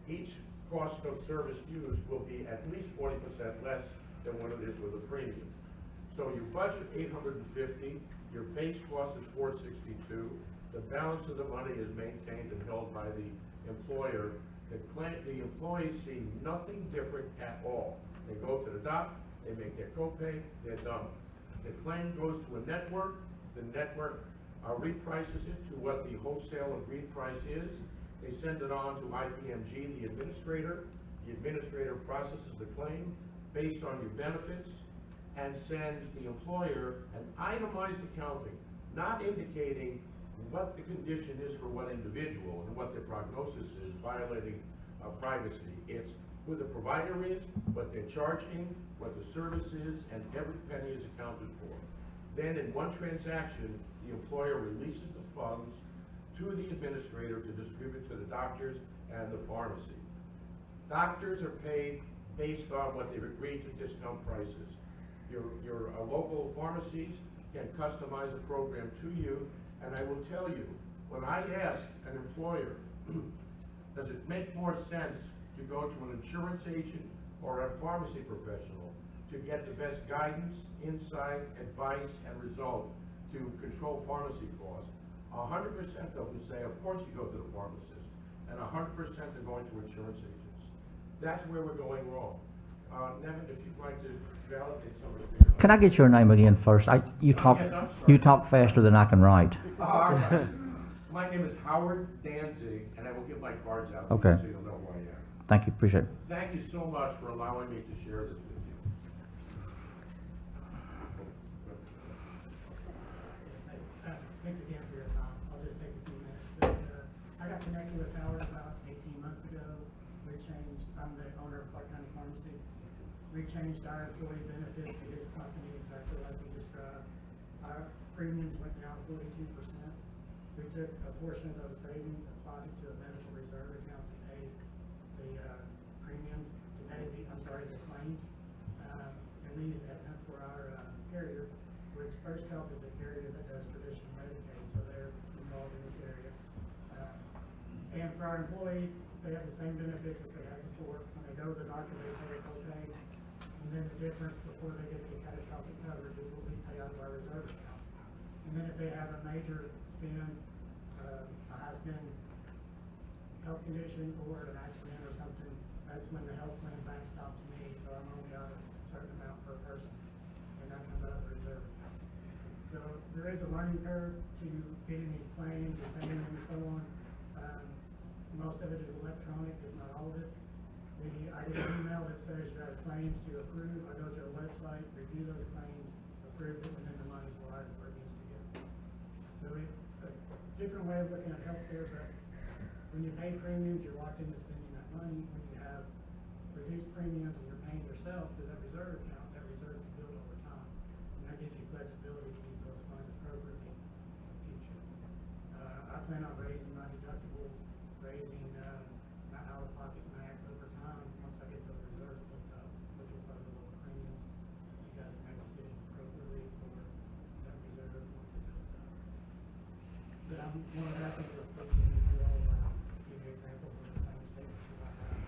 each cost of service used will be at least 40% less than what it is with a premium. So you budget $850,000, your base cost is $462,000, the balance of the money is maintained and held by the employer. The employees see nothing different at all. They go to the doc, they make their copay, they're done. The claim goes to a network, the network reprices it to what the wholesale agreed price is. They send it on to IPMG, the administrator. The administrator processes the claim based on your benefits and sends the employer an itemized accounting, not indicating what the condition is for what individual and what their prognosis is, violating privacy. It's who the provider is, what they're charging, what the service is, and every penny is accounted for. Then in one transaction, the employer releases the funds to the administrator to distribute to the doctors and the pharmacy. Doctors are paid based on what they've agreed to discount prices. Your local pharmacies can customize a program to you, and I will tell you, when I ask an employer, does it make more sense to go to an insurance agent or a pharmacy professional to get the best guidance, insight, advice, and result to control pharmacy costs? 100% of them say, of course you go to the pharmacist, and 100% are going to insurance agents. That's where we're going wrong. Nevin, if you'd like to validate some of this. Can I get your name again first? You talk faster than I can write. My name is Howard Danzig, and I will give my cards out to Okay. you so you'll know who I am. Thank you, appreciate it. Thank you so much for allowing me to share this with you. Thanks again for your time. I'll just take a few minutes. But, I got connected with Howard about 18 months ago. I'm the owner of Clark County Pharmacy. We changed our employee benefits to his company exactly like we described. Our premiums went down 42%. We took a portion of those savings, applied it to a medical reserve account to pay the premiums, to pay the claims. And we used that for our carrier, which First Health is a carrier that does traditional Medicaid, so they're involved in this area. And for our employees, they have the same benefits as they had before. When they go to the doctor, they pay a copay. And then the difference before they get the catastrophic coverage is what we pay out of our reserve account. And then if they have a major spend, a high spend health condition or an accident or something, that's when the health plan backstops me, so I'm only out a certain amount per person, and that comes out of the reserve account. So there is a learning curve to getting these claims and paying them and so on. Most of it is electronic, if not all of it. I get an email that says you have claims to approve. I go to a website, review those claims, approve it, and then the money's wired where it needs to go. So it's a different way of looking at healthcare, but when you pay premiums, you're locked into spending that money. When you have reduced premiums and you're paying yourself to that reserve account, that reserve can build over time. And that gives you flexibility to use those funds appropriately in the future. I plan on raising my deductibles, raising my out-of-pocket max over time. Once I get those reserves built up, which will fund the lower premiums, you guys can make decisions appropriately for that reserve once it builds up. But I'm more than happy to speak to you all, give you examples of the claims statements that I have.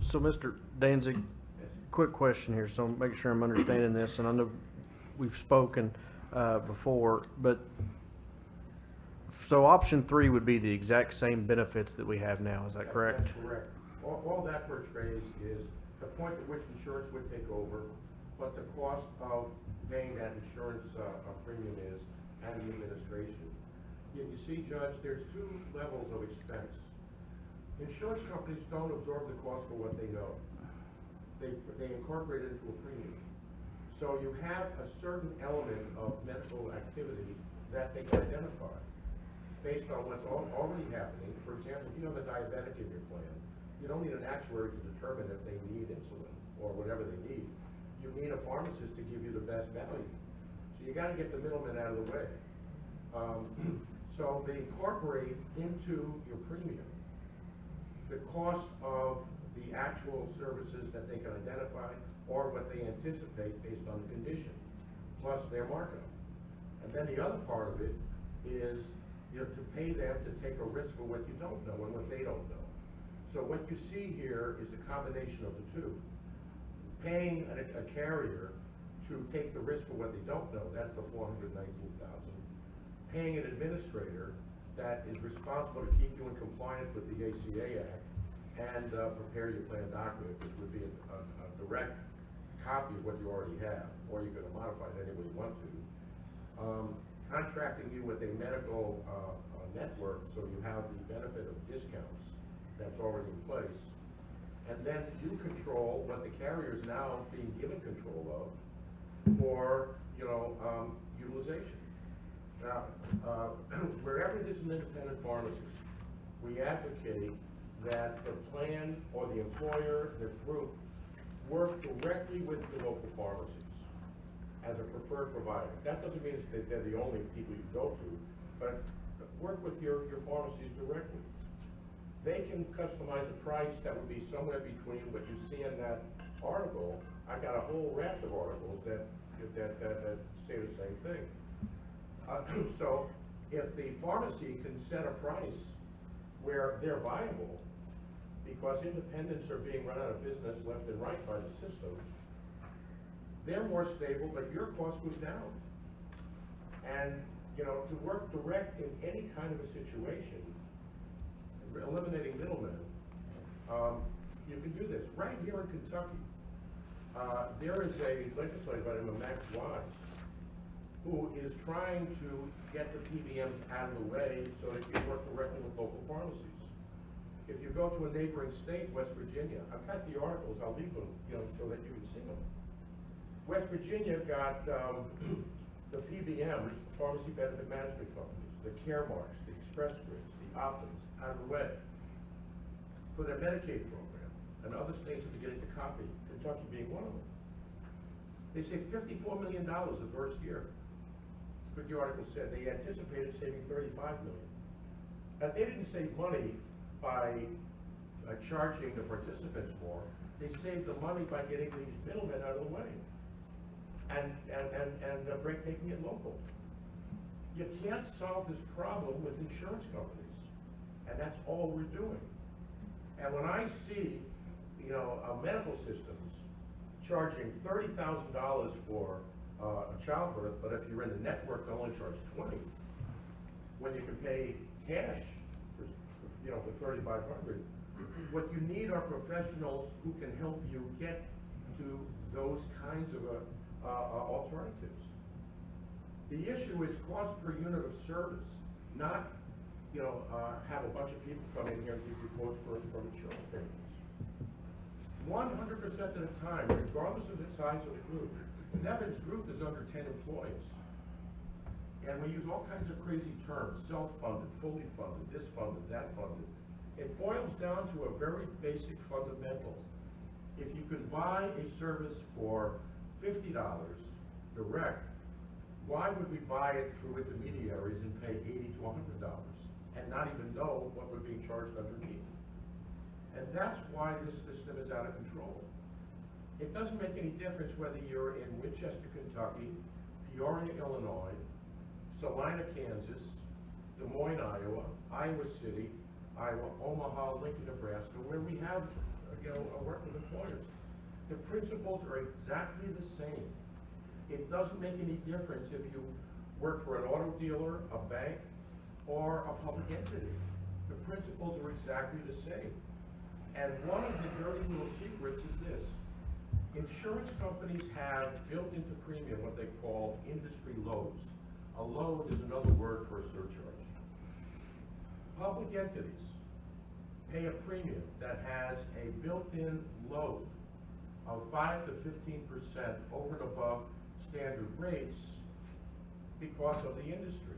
So, Mr. Danzig, quick question here, so make sure I'm understanding this, and I know we've spoken before, but, so option 3 would be the exact same benefits that we have now, is that correct? That's correct. All that portrays is the point at which insurance would take over, what the cost of paying that insurance premium is, and the administration. You see, Judge, there's 2 levels of expense. Insurance companies don't absorb the cost for what they know. They incorporate it into a premium. So you have a certain element of medical activity that they can identify based on what's already happening. For example, if you have a diabetic in your plan, you don't need an actuary to determine if they need insulin or whatever they need. You need a pharmacist to give you the best value. So you gotta get the middleman out of the way. So they incorporate into your premium the cost of the actual services that they can identify or what they anticipate based on the condition, plus their markup. And then the other part of it is, to pay them to take a risk for what you don't know and what they don't know. So what you see here is the combination of the 2. Paying a carrier to take the risk for what they don't know, that's the $419,000. Paying an administrator that is responsible to keep you in compliance with the ACA Act and prepare your plan document, which would be a direct copy of what you already have, or you're going to modify it any way you want to. Contracting you with a medical network so you have the benefit of discounts that's already in place. And then you control what the carrier is now being given control of for, utilization. Now, wherever it is an independent pharmacist, we advocate that the plan or the employer, the group, work directly with the local pharmacies as a preferred provider. That doesn't mean that they're the only people you go to, but work with your pharmacies directly. They can customize a price that would be somewhere between what you see in that article. I got a whole raft of articles that say the same thing. So if the pharmacy can set a price where they're viable, because independents are being run out of business left and right by the system, they're more stable, but your cost goes down. And, to work direct in any kind of a situation, eliminating middlemen, you can do this. Right here in Kentucky, there is a legislator by the name of Max Wise who is trying to get the PBMs out of the way so that you work directly with local pharmacies. If you go to a neighboring state, West Virginia, I've got the articles, I'll leave them, so that you can see them. West Virginia got the PBMs, the Pharmacy Benefit Management Companies, the Caremarks, the Express Scripts, the Optums, out of the way for their Medicaid program. And other states are beginning to copy, Kentucky being one of them. They saved $54 million the first year. That's what the article said. They anticipated saving $35 million. Now, they didn't save money by charging the participants more. They saved the money by getting these middlemen out of the way and taking it local. You can't solve this problem with insurance companies, and that's all we're doing. And when I see, you know, medical systems charging $30,000 for a childbirth, but if you're in the network, they only charge 20, when you can pay cash for, you know, for 3,500. What you need are professionals who can help you get to those kinds of alternatives. The issue is cost per unit of service, not, you know, have a bunch of people come in here and give you quotes from insurance payments. 100% of the time, regardless of the size of the group, Nevin's group is under 10 employees. And we use all kinds of crazy terms, self-funded, fully funded, this funded, that funded. It boils down to a very basic fundamental. If you can buy a service for $50 direct, why would we buy it through intermediaries and pay $80 to $100 and not even know what we're being charged underneath? And that's why this system is out of control. It doesn't make any difference whether you're in Winchester, Kentucky, Peoria, Illinois, Salina, Kansas, Des Moines, Iowa, Iowa City, Iowa, Omaha, Lincoln, Nebraska, where we have, you know, work with employers. The principles are exactly the same. It doesn't make any difference if you work for an auto dealer, a bank, or a public entity. The principles are exactly the same. And one of the dirty little secrets is this. Insurance companies have built into premium what they call industry loads. A load is another word for a surcharge. Public entities pay a premium that has a built-in load of 5 to 15% over and above standard rates because of the industry,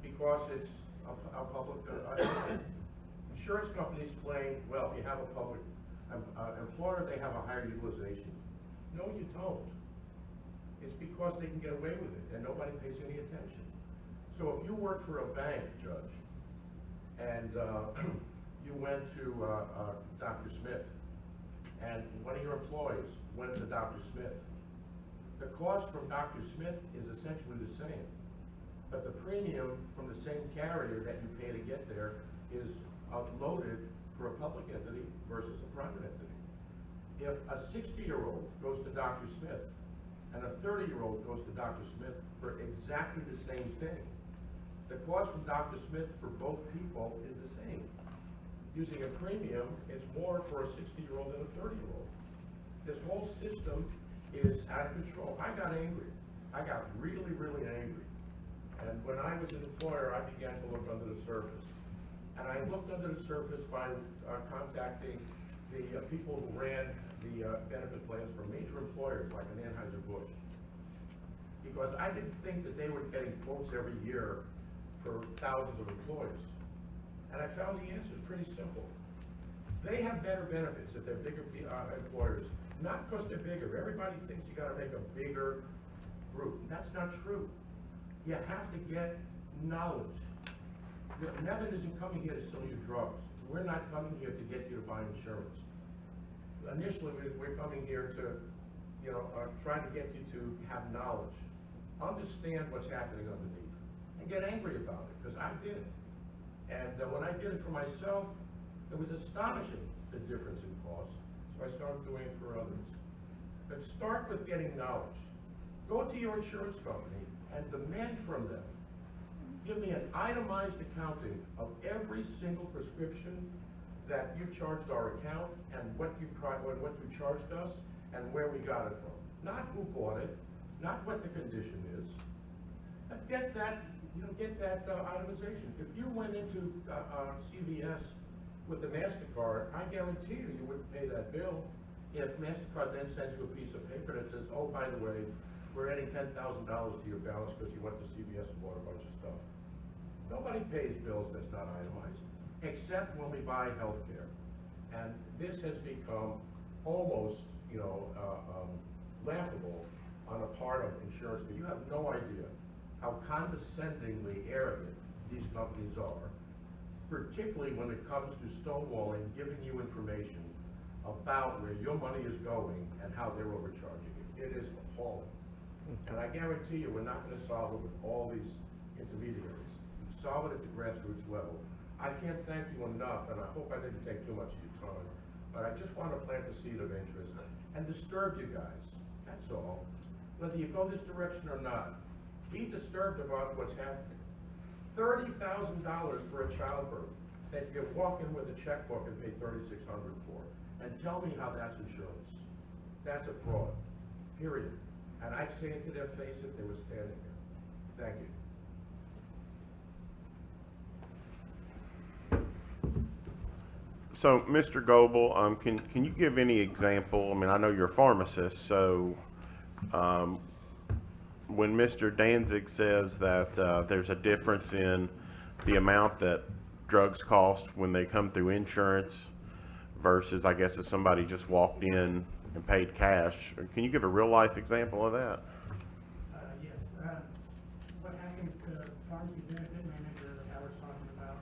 because it's a public insurance companies claim, well, if you have a public employer, they have a higher utilization. No, you don't. It's because they can get away with it and nobody pays any attention. So if you work for a bank, Judge, and you went to Dr. Smith, and one of your employees went to Dr. Smith, the cost from Dr. Smith is essentially the same, but the premium from the same carrier that you pay to get there is loaded for a public entity versus a private entity. If a 60-year-old goes to Dr. Smith and a 30-year-old goes to Dr. Smith for exactly the same thing, the cost from Dr. Smith for both people is the same. Using a premium, it's more for a 60-year-old than a 30-year-old. This whole system is out of control. I got angry. I got really, really angry. And when I was an employer, I began to look under the surface. And I looked under the surface by contacting the people who ran the benefit plans for major employers like an Anheuser-Busch. Because I didn't think that they were getting quotes every year for thousands of employers. And I found the answer is pretty simple. They have better benefits if they're bigger employers, not because they're bigger. Everybody thinks you gotta make a bigger group. That's not true. You have to get knowledge. Nevin isn't coming here to sell you drugs. We're not coming here to get you to buy insurance. Initially, we're coming here to, you know, try to get you to have knowledge, understand what's happening underneath, and get angry about it, because I did. And when I did it for myself, it was astonishing, the difference in cost. So I started doing it for others. But start with getting knowledge. Go to your insurance company and demand from them, give me an itemized accounting of every single prescription that you charged our account and what you charged us and where we got it from. Not who bought it, not what the condition is. Get that, itemization. If you went into CVS with a MasterCard, I guarantee you wouldn't pay that bill if MasterCard then sends you a piece of paper that says, oh, by the way, we're adding $10,000 to your balance because you went to CVS and bought a bunch of stuff. Nobody pays bills that's not itemized, except when we buy health care. And this has become almost, laughable on a part of insurance, but you have no idea how condescendingly arrogant these companies are, particularly when it comes to stonewalling, giving you information about where your money is going and how they're overcharging you. It is appalling. And I guarantee you, we're not going to solve it with all these intermediaries. We solve it at the grassroots level I can't thank you enough, and I hope I didn't take too much of your time, but I just want to plant a seed of interest and disturb you guys, that's all. Whether you go this direction or not, be disturbed about what's happening. $30,000 for a childbirth that you can walk in with a checkbook and pay $3,600 for, and tell me how that's insurance. That's a fraud, period. And I'd say it to their face if they were standing there. Thank you. So, Mr. Goebel, can you give any example? I mean, I know you're a pharmacist, so when Mr. Danzig says that there's a difference in the amount that drugs cost when they come through insurance versus, I guess, if somebody just walked in and paid cash, can you give a real life example of that? Yes. What happens to pharmacy benefit manager that Howard's talking about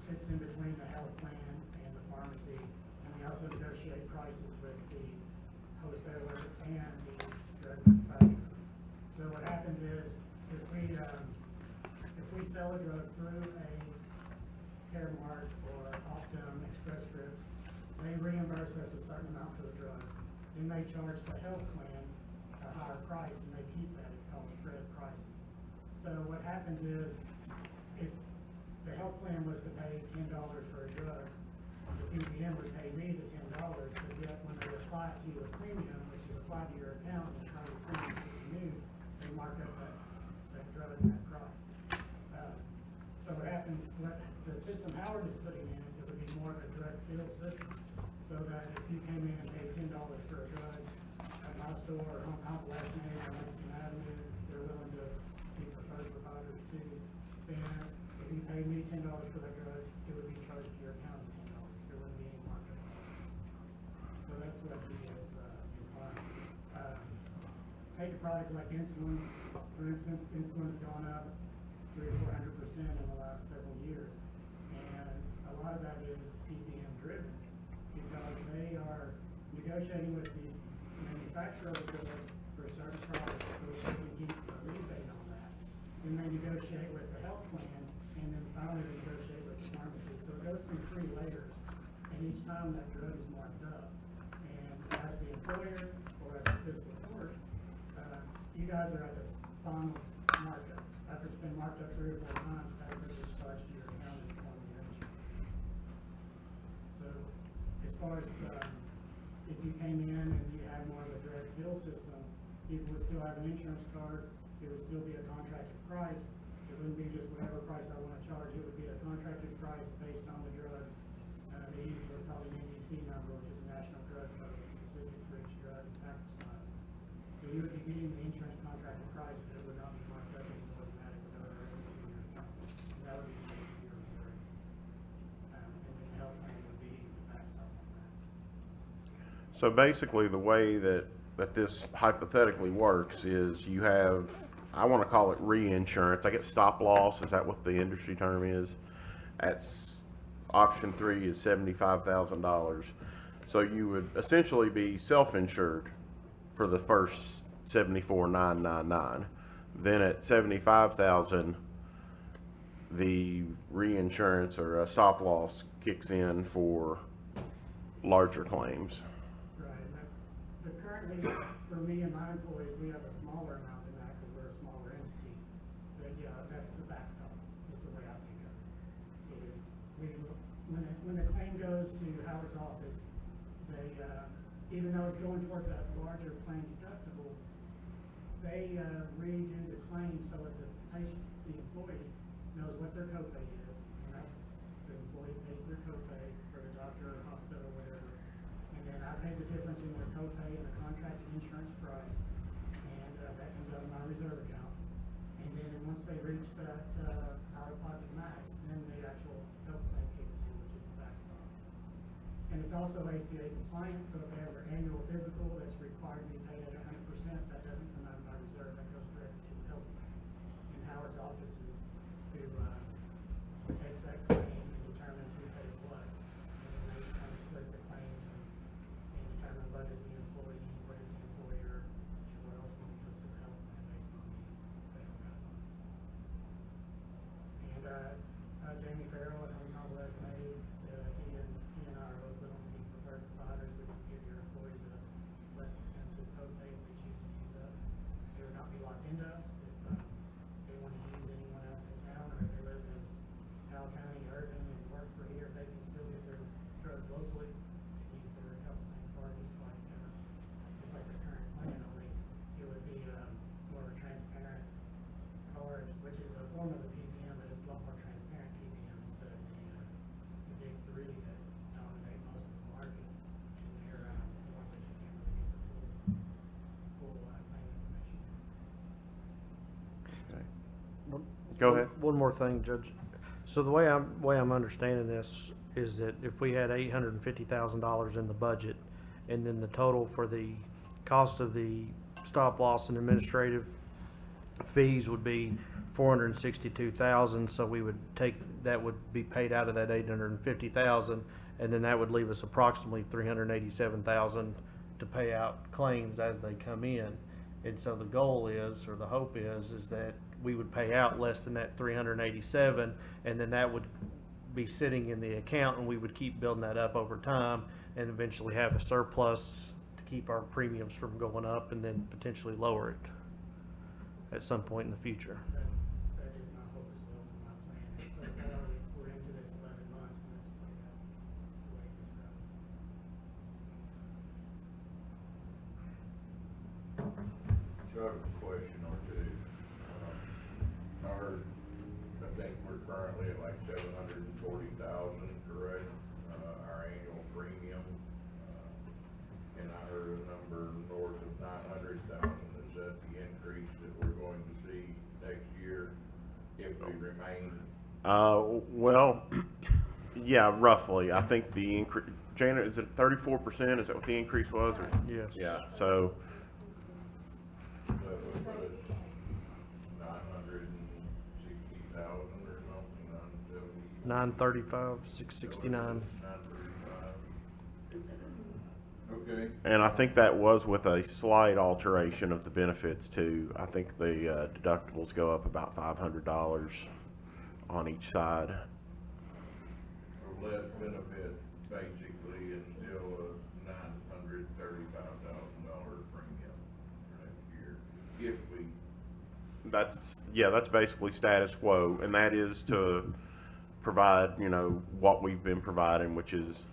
sits in between the health plan and the pharmacy, and we also negotiate prices with the wholesaler and the drug manufacturer. So what happens is if we sell a drug through a Caremark or Optum Express Scripts, they reimburse us a certain amount for the drug. Then they charge the health plan a higher price, and they keep that. It's called spread pricing. So what happens is, if the health plan was to pay $10 for a drug, the PBM would pay me the $10, but yet when they apply it to your premium, which is applied to your account, and how your premium is renewed, they mark up that drug and that price. So what happens, what the system Howard is putting in, it would be more of a direct bill system, so that if you came in and paid $10 for a drug at my store or Home Health West Main or Langston Avenue, they're willing to be preferred providers too. Then if you paid me $10 for that drug, it would be charged to your account as $10. There wouldn't be any markup. So that's what he is implying. Take a product like insulin, for instance. Insulin's gone up 300 or 400% in the last several years, and a lot of that is PBM driven, because they are negotiating with the manufacturer of the drug for a certain price, so they can keep a rebate on that. Then they negotiate with the health plan, and then finally they negotiate with the pharmacy. So it goes through 3 layers, and each time that drug is marked up. And as the employer or as the fiscal court, you guys are at the final markup. After it's been marked up 3 or 4 times, that's when it's charged to your account in the form of insurance. So as far as if you came in and you had more of a direct bill system, people would still have an insurance card. It would still be a contracted price. It wouldn't be just whatever price I want to charge. It would be a contracted price based on the drug. They use what's called an NDC number, which is a national drug code, specific for each drug and package size. So you would be getting the insurance contracted price, but it would not be marked up in the automatic revenue in your account. And that would be the your reserve. And then the health plan would be the backstop on that. So basically, the way that this hypothetically works is you have, I want to call it reinsurance. I get stop loss. Is that what the industry term is? That's option 3 is $75,000. So you would essentially be self-insured for the first $74,999. Then at $75,000, the reinsurance or stop loss kicks in for larger claims. Right, and that's, but currently, for me and my employees, we have a smaller amount than that because we're a smaller entity. But yeah, that's the backstop, is the way I think of it. Is when a claim goes to Howard's office, they, even though it's going towards a larger claim deductible, they redo the claim so that the patient, the employee, knows what their copay is, and that's, the employee pays their copay for the doctor or hospital or whatever. And then I pay the difference in their copay and the contracted insurance price, and that comes out of my reserve account. And then once they reach that out-of-pocket max, then the actual health plan kicks in, which is the backstop. And it's also ACA compliant, so if they have their annual physical that's required to be paid at 100%, that doesn't come out of my reserve, that goes directly to the health plan. And Howard's office is who takes that claim and determines who pays what. And then they kind of split the claims and determine what is the employee, what is the employer, and what ultimately goes to the health plan based on the federal guidelines. And Jamie Farrell trucks locally to use their health plan card, just like the current plan, only it would be, more of a transparent card, which is a form of the PPM, but it's a lot more transparent PPM instead of the big three that dominate most of the market. And they're, the ones that you can't really get the full claim information. Okay. Go ahead. One more thing, Judge. So the way I'm understanding this is that if we had $850,000 in the budget, and then the total for the cost of the stop loss and administrative fees would be $462,000, so we would take, that would be paid out of that $850,000, and then that would leave us approximately $387,000 to pay out claims as they come in. And so the goal is, or the hope is that we would pay out less than that 387, and then that would be sitting in the account, and we would keep building that up over time, and eventually have a surplus to keep our premiums from going up, and then potentially lower it at some point in the future. That is my hope as well for my plan. And so far, we're into this 11 months, and it's played out the way it's done. So I have a question or two. I think we're currently at like 740,000, correct? Our annual premium. And I heard a number north of 900,000. Is that the increase that we're going to see next year if we remain? Well, yeah, roughly. I think the increase, Janet, is it 34%? Is that what the increase was? Or? Yes. Yeah, so, That would put us 960,000 or something, 935, 669. 935. Okay. and I think that was with a slight alteration of the benefits too. I think the deductibles go up about $500 on each side. So less benefit basically and still a $935,000 premium for next year. If we, That's basically status quo, and that is to provide, what we've been providing, which is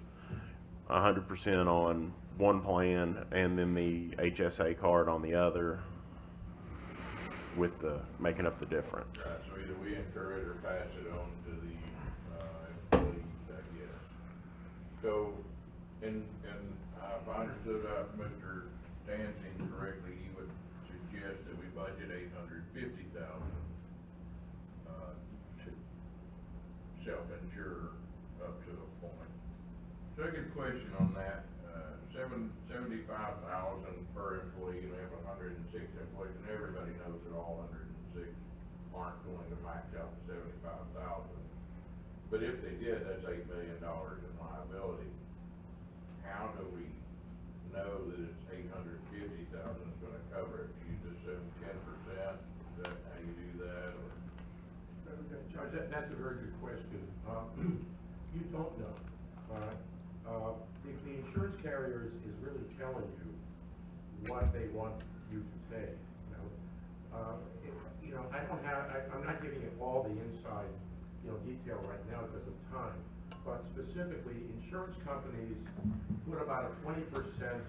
100% on one plan and then the HSA card on the other, with the making up the difference. right, so either we incur it or pass it on to the employees, I guess. So, and if I understood Mr. Dancing correctly, he would suggest that we budget $850,000 to self-insure up to a point. Second question on that, $75,000 per employee, and we have 106 employees, and everybody knows that all 106 aren't going to max out the 75,000. But if they did, that's $8 million in liability. How do we know that it's 850,000 is going to cover it? Do you just assume 10%? Is that how you do that, or? Judge, that's a very good question. You don't know, all right? The insurance carriers is really telling you what they want you to pay, I don't have, I'm not giving it all the inside, detail right now because of time, but specifically, insurance companies put about a 20%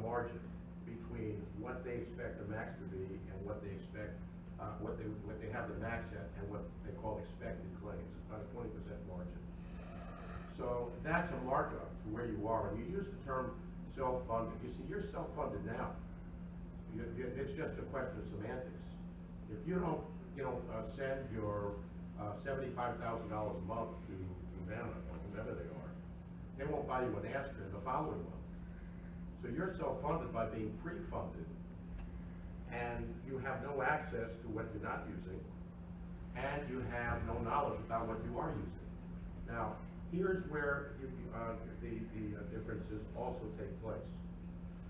margin between what they expect the max to be and what they expect, what they have the max at and what they call expected claims. It's about a 20% margin. So that's a markup to where you are. And you use the term self-funded. You see, you're self-funded now. It's just a question of semantics. If you don't, send your $75,000 a month to Humana or whomever they are, they won't buy you an Astra the following month. So you're self-funded by being pre-funded, and you have no access to what you're not using, and you have no knowledge about what you are using. Now, here's where the differences also take place.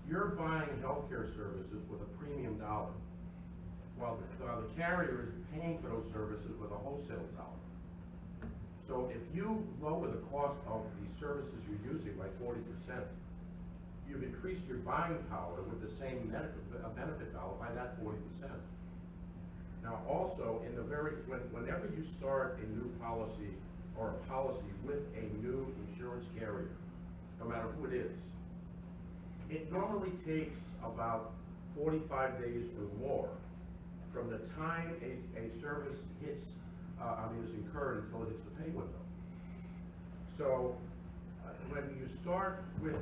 You're buying healthcare services with a premium dollar, while the carrier is paying for those services with a wholesale dollar. So if you lower the cost of the services you're using by 40%, you've increased your buying power with the same benefit dollar by that 40%. Now also, whenever you start a new policy or a policy with a new insurance carrier, no matter who it is, it normally takes about 45 days or more from the time a service hits, is incurred until it hits the pay window. So when you start with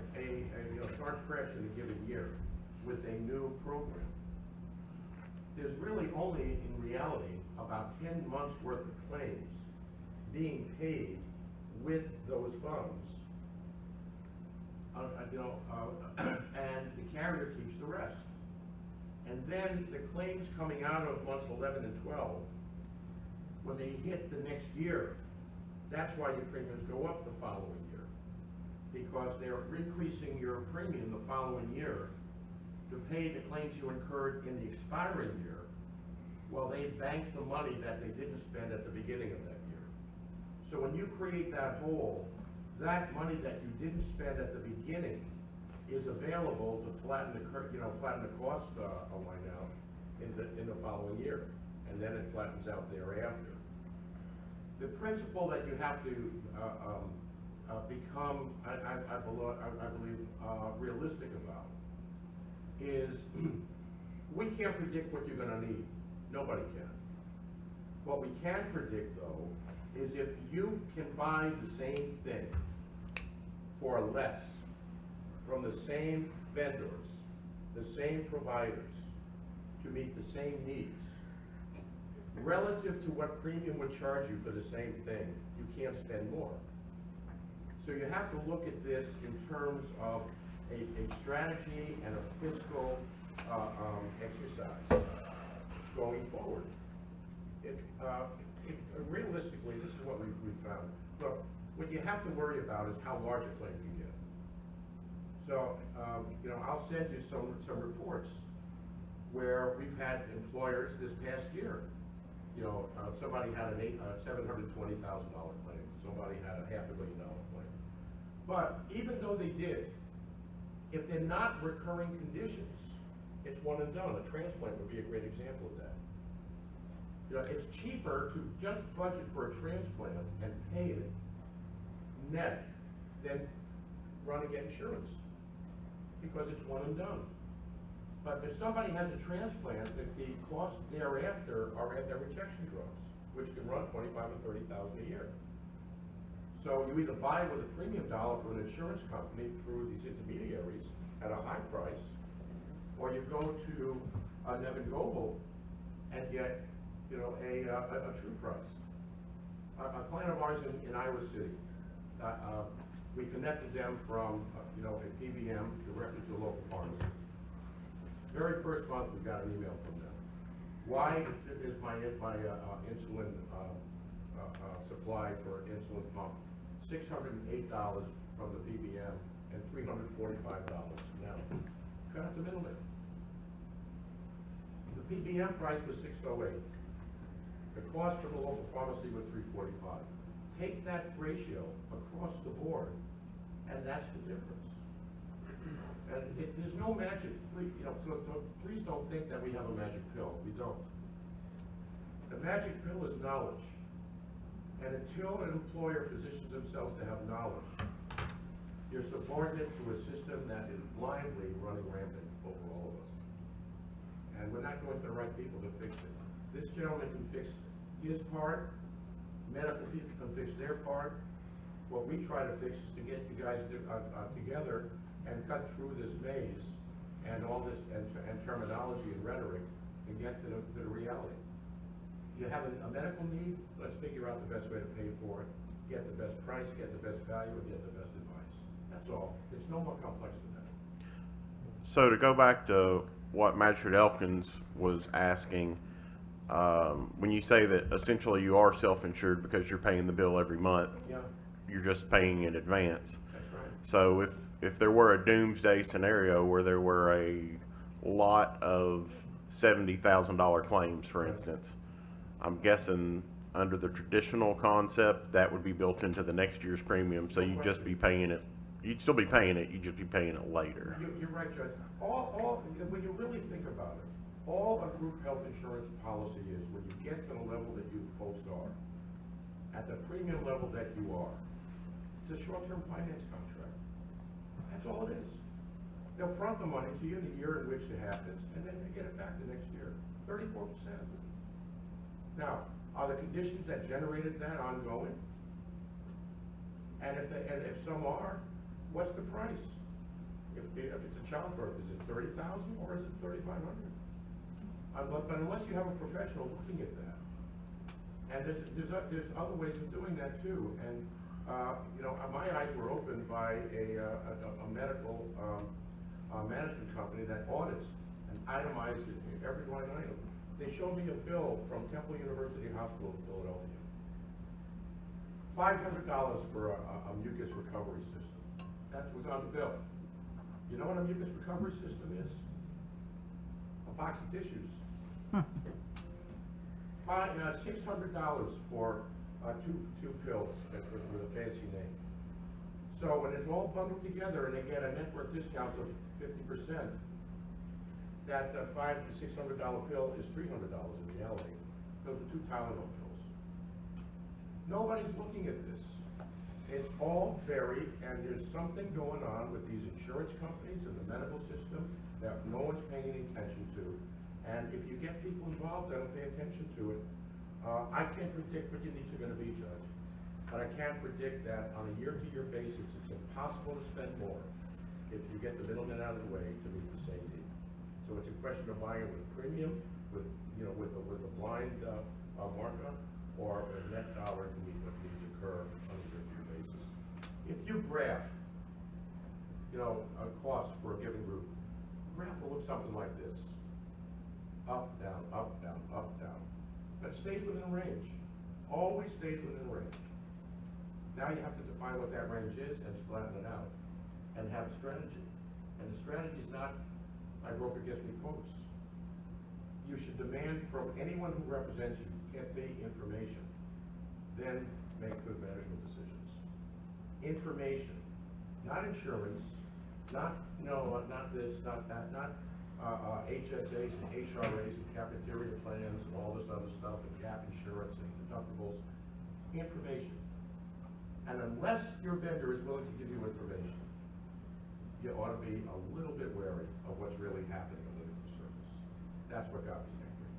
start fresh in a given year with a new program, there's really only, in reality, about 10 months worth of claims being paid with those funds. And the carrier keeps the rest. And then the claims coming out of months 11 and 12, when they hit the next year, that's why your premiums go up the following year. Because they're increasing your premium the following year to pay the claims you incurred in the expiring year, while they bank the money that they didn't spend at the beginning of that year. So when you create that hole, that money that you didn't spend at the beginning is available to flatten the cost line out in the following year, and then it flattens out thereafter. The principle that you have to become, I believe, realistic about is we can't predict what you're going to need. Nobody can. What we can predict, though, is if you can buy the same thing for less from the same vendors, the same providers, to meet the same needs, relative to what premium would charge you for the same thing, you can't spend more. So you have to look at this in terms of a strategy and a fiscal exercise going forward. Realistically, this is what we've found. Look, what you have to worry about is how large a claim you get. So, I'll send you some reports where we've had employers this past year. Somebody had a $720,000 claim. Somebody had a $500,000 claim. But even though they did, if they're not recurring conditions, it's one and done. A transplant would be a great example of that. It's cheaper to just budget for a transplant and pay it net than run and get insurance, because it's one and done. But if somebody has a transplant, the costs thereafter are at their rejection drugs, which can run $25,000 to $30,000 a year. So you either buy with a premium dollar from an insurance company through these intermediaries at a high price, or you go to Nevin Goebel and get a true price. A client of ours in Iowa City, we connected them from a PBM directly to a local pharmacy. Very first month we got an email from them. Why is my insulin supply for insulin pump $608 from the PBM and $345 now? Cut out the middleman. The PBM price was $608. The cost from the local pharmacy was $345. Take that ratio across the board, and that's the difference. And there's no magic. Please don't think that we have a magic pill. We don't. The magic pill is knowledge. And until an employer positions themselves to have knowledge, you're subordinate to a system that is blindly running rampant over all of us. And we're not going to the right people to fix it. This gentleman can fix his part, medical people can fix their part. What we try to fix is to get you guys together and cut through this maze and all this and terminology and rhetoric and get to the reality. You have a medical need, let's figure out the best way to pay for it, get the best price, get the best value, and get the best advice. That's all. It's no more complex than that. So to go back to what Magistrate Elkins was asking, when you say that essentially you are self-insured because you're paying the bill every month, Yeah, you're just paying in advance. that's right. So if there were a doomsday scenario where there were a lot of $70,000 claims, for instance, I'm guessing under the traditional concept that would be built into the next year's premium, so you'd just be paying it. You'd still be paying it, you'd just be paying it later. You're right, Judge. When you really think about it, all a group health insurance policy is when you get to the level that you folks are, at the premium level that you are. It's a short-term finance contract. That's all it is. They'll front the money to you in the year in which it happens, and then they get it back the next year, 34%. Now, are the conditions that generated that ongoing? And if some are, what's the price? If it's a childbirth, is it 30,000 or is it 3,500? But unless you have a professional looking at that, and there's other ways of doing that too. And you know, my eyes were opened by a medical management company that audits and itemizes every line item. They showed me a bill from Temple University Hospital in Philadelphia. $500 for a mucus recovery system. That was on the bill. You know what a mucus recovery system is? A box of tissues. $600 for two pills with a fancy name. So when it's all bundled together and they get a network discount of 50%, that $500 to $600 pill is $300 in reality. Those are 2 Tylenol pills. Nobody's looking at this. It's all buried, and there's something going on with these insurance companies and the medical system that no one's paying any attention to. And if you get people involved that don't pay attention to it, I can't predict what your needs are going to be, Judge. But I can predict that on a year-to-year basis, it's impossible to spend more if you get the middlemen out of the way to meet the same need. So it's a question of buying it with premium, with a blind markup, or a net dollar to meet what needs occur on a year-to-year basis. If you graph, a cost for a given group, the graph will look something like this: up, down, up, down, up, down. But it stays within a range. Always stays within a range. Now you have to define what that range is and flatten it out and have a strategy. And the strategy is not, my broker gives me quotes. You should demand from anyone who represents you, get me information, then make good management decisions. Information, not insurance, not this, not that, not HSAs and HRAs and cafeteria plans and all this other stuff and gap insurance and deductibles. Information. And unless your vendor is willing to give you information, you ought to be a little bit wary of what's really happening underneath the surface. That's what got me angry.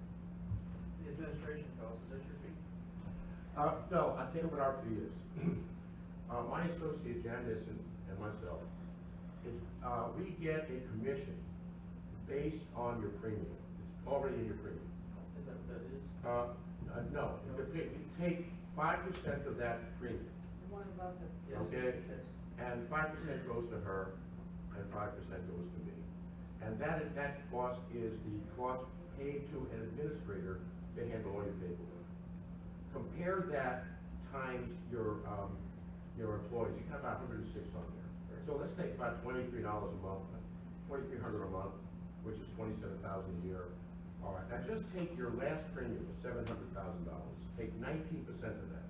The administration cost, is that your fee? No, I'll tell you what our fee is. My associate Janice and myself, we get a commission based on your premium. It's already in your premium. Is that what that is? No, you take 5% of that premium. The one above the. Yes. Okay. Yes. And 5% goes to her, and 5% goes to me. And that cost is the cost paid to an administrator to handle all your paperwork. Compare that times your employees. You have about 106 on there. So let's take about $23 a month, $2,300 a month, which is $27,000 a year. All right. Now just take your last premium of $700,000. Take 19% of that.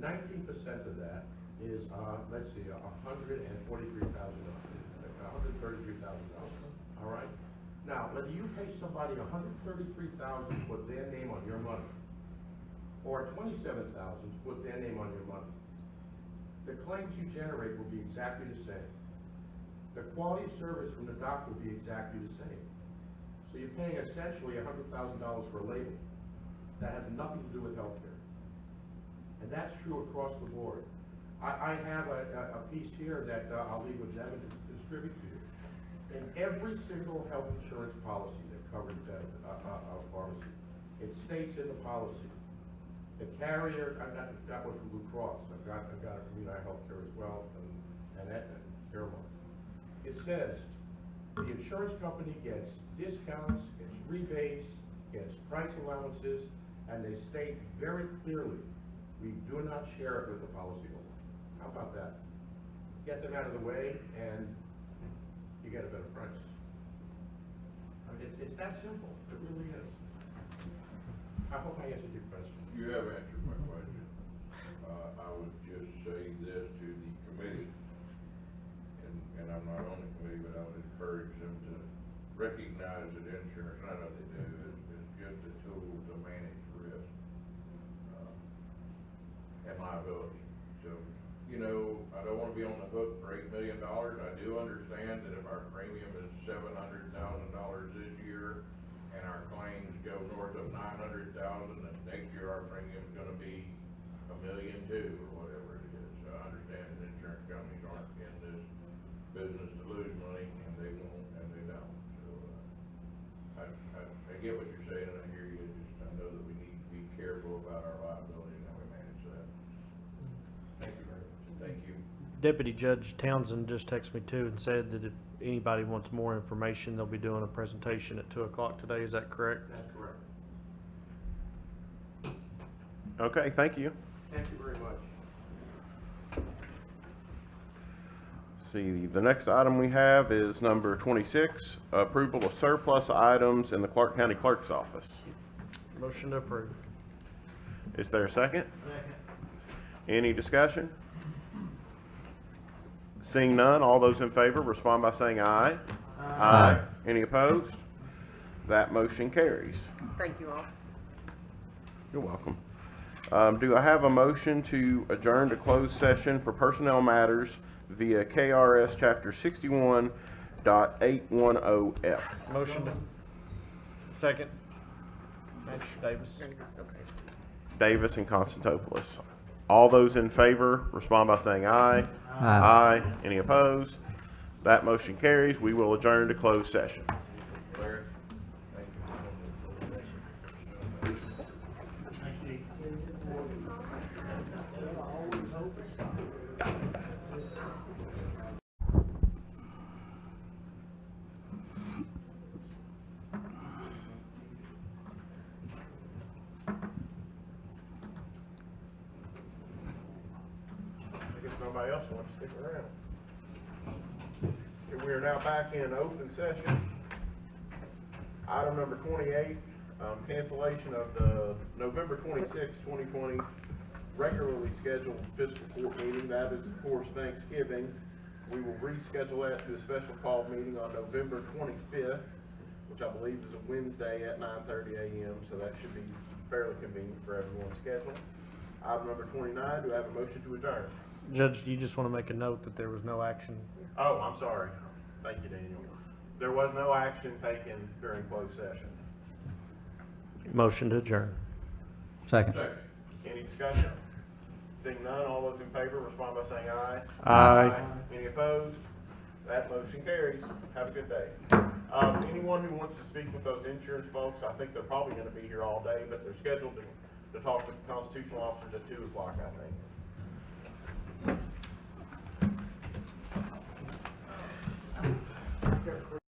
19% of that is, let's see, $133,000. All right. Now, whether you pay somebody $133,000 to put their name on your money, or $27,000 to put their name on your money, the claims you generate will be exactly the same. The quality of service from the doc will be exactly the same. So you're paying essentially $100,000 for a label that has nothing to do with healthcare. And that's true across the board. I have a piece here that I'll leave with Devin to distribute to you. In every single health insurance policy that covers a pharmacy, it states in the policy, the carrier, I got one from Blue Cross, I've got it from United Healthcare as well, and Aetna, Caremark. It says, the insurance company gets discounts, gets rebates, gets price allowances, and they state very clearly, we do not share it with the policyholder. How about that? Get them out of the way, and you get a better price. I mean, it's that simple. It really is. I hope I answered your question. You have answered my question. I would just say this to the committee, and I'm not on the committee, but I would encourage them to recognize that insurance, I know they do, is just a tool to manage risk. In my liability. So, you know, I don't wanna be on the hook for $8 million. I do understand that if our premium is $700,000 this year, and our claims go north of 900,000, then next year our premium's gonna be $1.2 million or whatever it is. So I understand that insurance companies aren't in this business to lose money, and they won't, and they don't. So, I get what you're saying, and I hear you, just I know that we need to be careful about our liability and how we manage that. Thank you very much. Thank you. Deputy Judge Townsend just texted me too and said that if anybody wants more information, they'll be doing a presentation at 2 o'clock today. Is that correct? That's correct. Okay, thank you. Thank you very much. See, the next item we have is number 26, approval of surplus items in the Clark County Clerk's office. Motion to approve. Is there a second? Any discussion? Seeing none, all those in favor respond by saying aye. Aye. Any opposed? That motion carries. Thank you all. You're welcome. Do I have a motion to adjourn to closed session for personnel matters via KRS Chapter 61.810F? Motion to. Second. Magistrate Davis. Davis, okay. Davis and Constantopoulos. All those in favor respond by saying aye. Aye. Any opposed? That motion carries. We will adjourn to closed session. Larry? I guess nobody else wants to stick around. Okay, we are now back in open session. Item number 28, cancellation of the November 26, 2020 regularly scheduled fiscal court meeting. That is, of course, Thanksgiving. We will reschedule that to a special call meeting on November 25th, which I believe is a Wednesday at 9:30 a.m., so that should be fairly convenient for everyone's schedule. Item number 29, do I have a motion to adjourn? Judge, do you just want to make a note that there was no action? Oh, I'm sorry. Thank you, Daniel. There was no action taken during closed session. Motion to adjourn. Second. Second. Any discussion? Seeing none, all those in favor respond by saying aye. Aye. Any opposed? That motion carries. Have a good day. Anyone who wants to speak with those insurance folks, I think they're probably going to be here all day, but they're scheduled to talk with the constitutional officers at 2 o'clock, I think.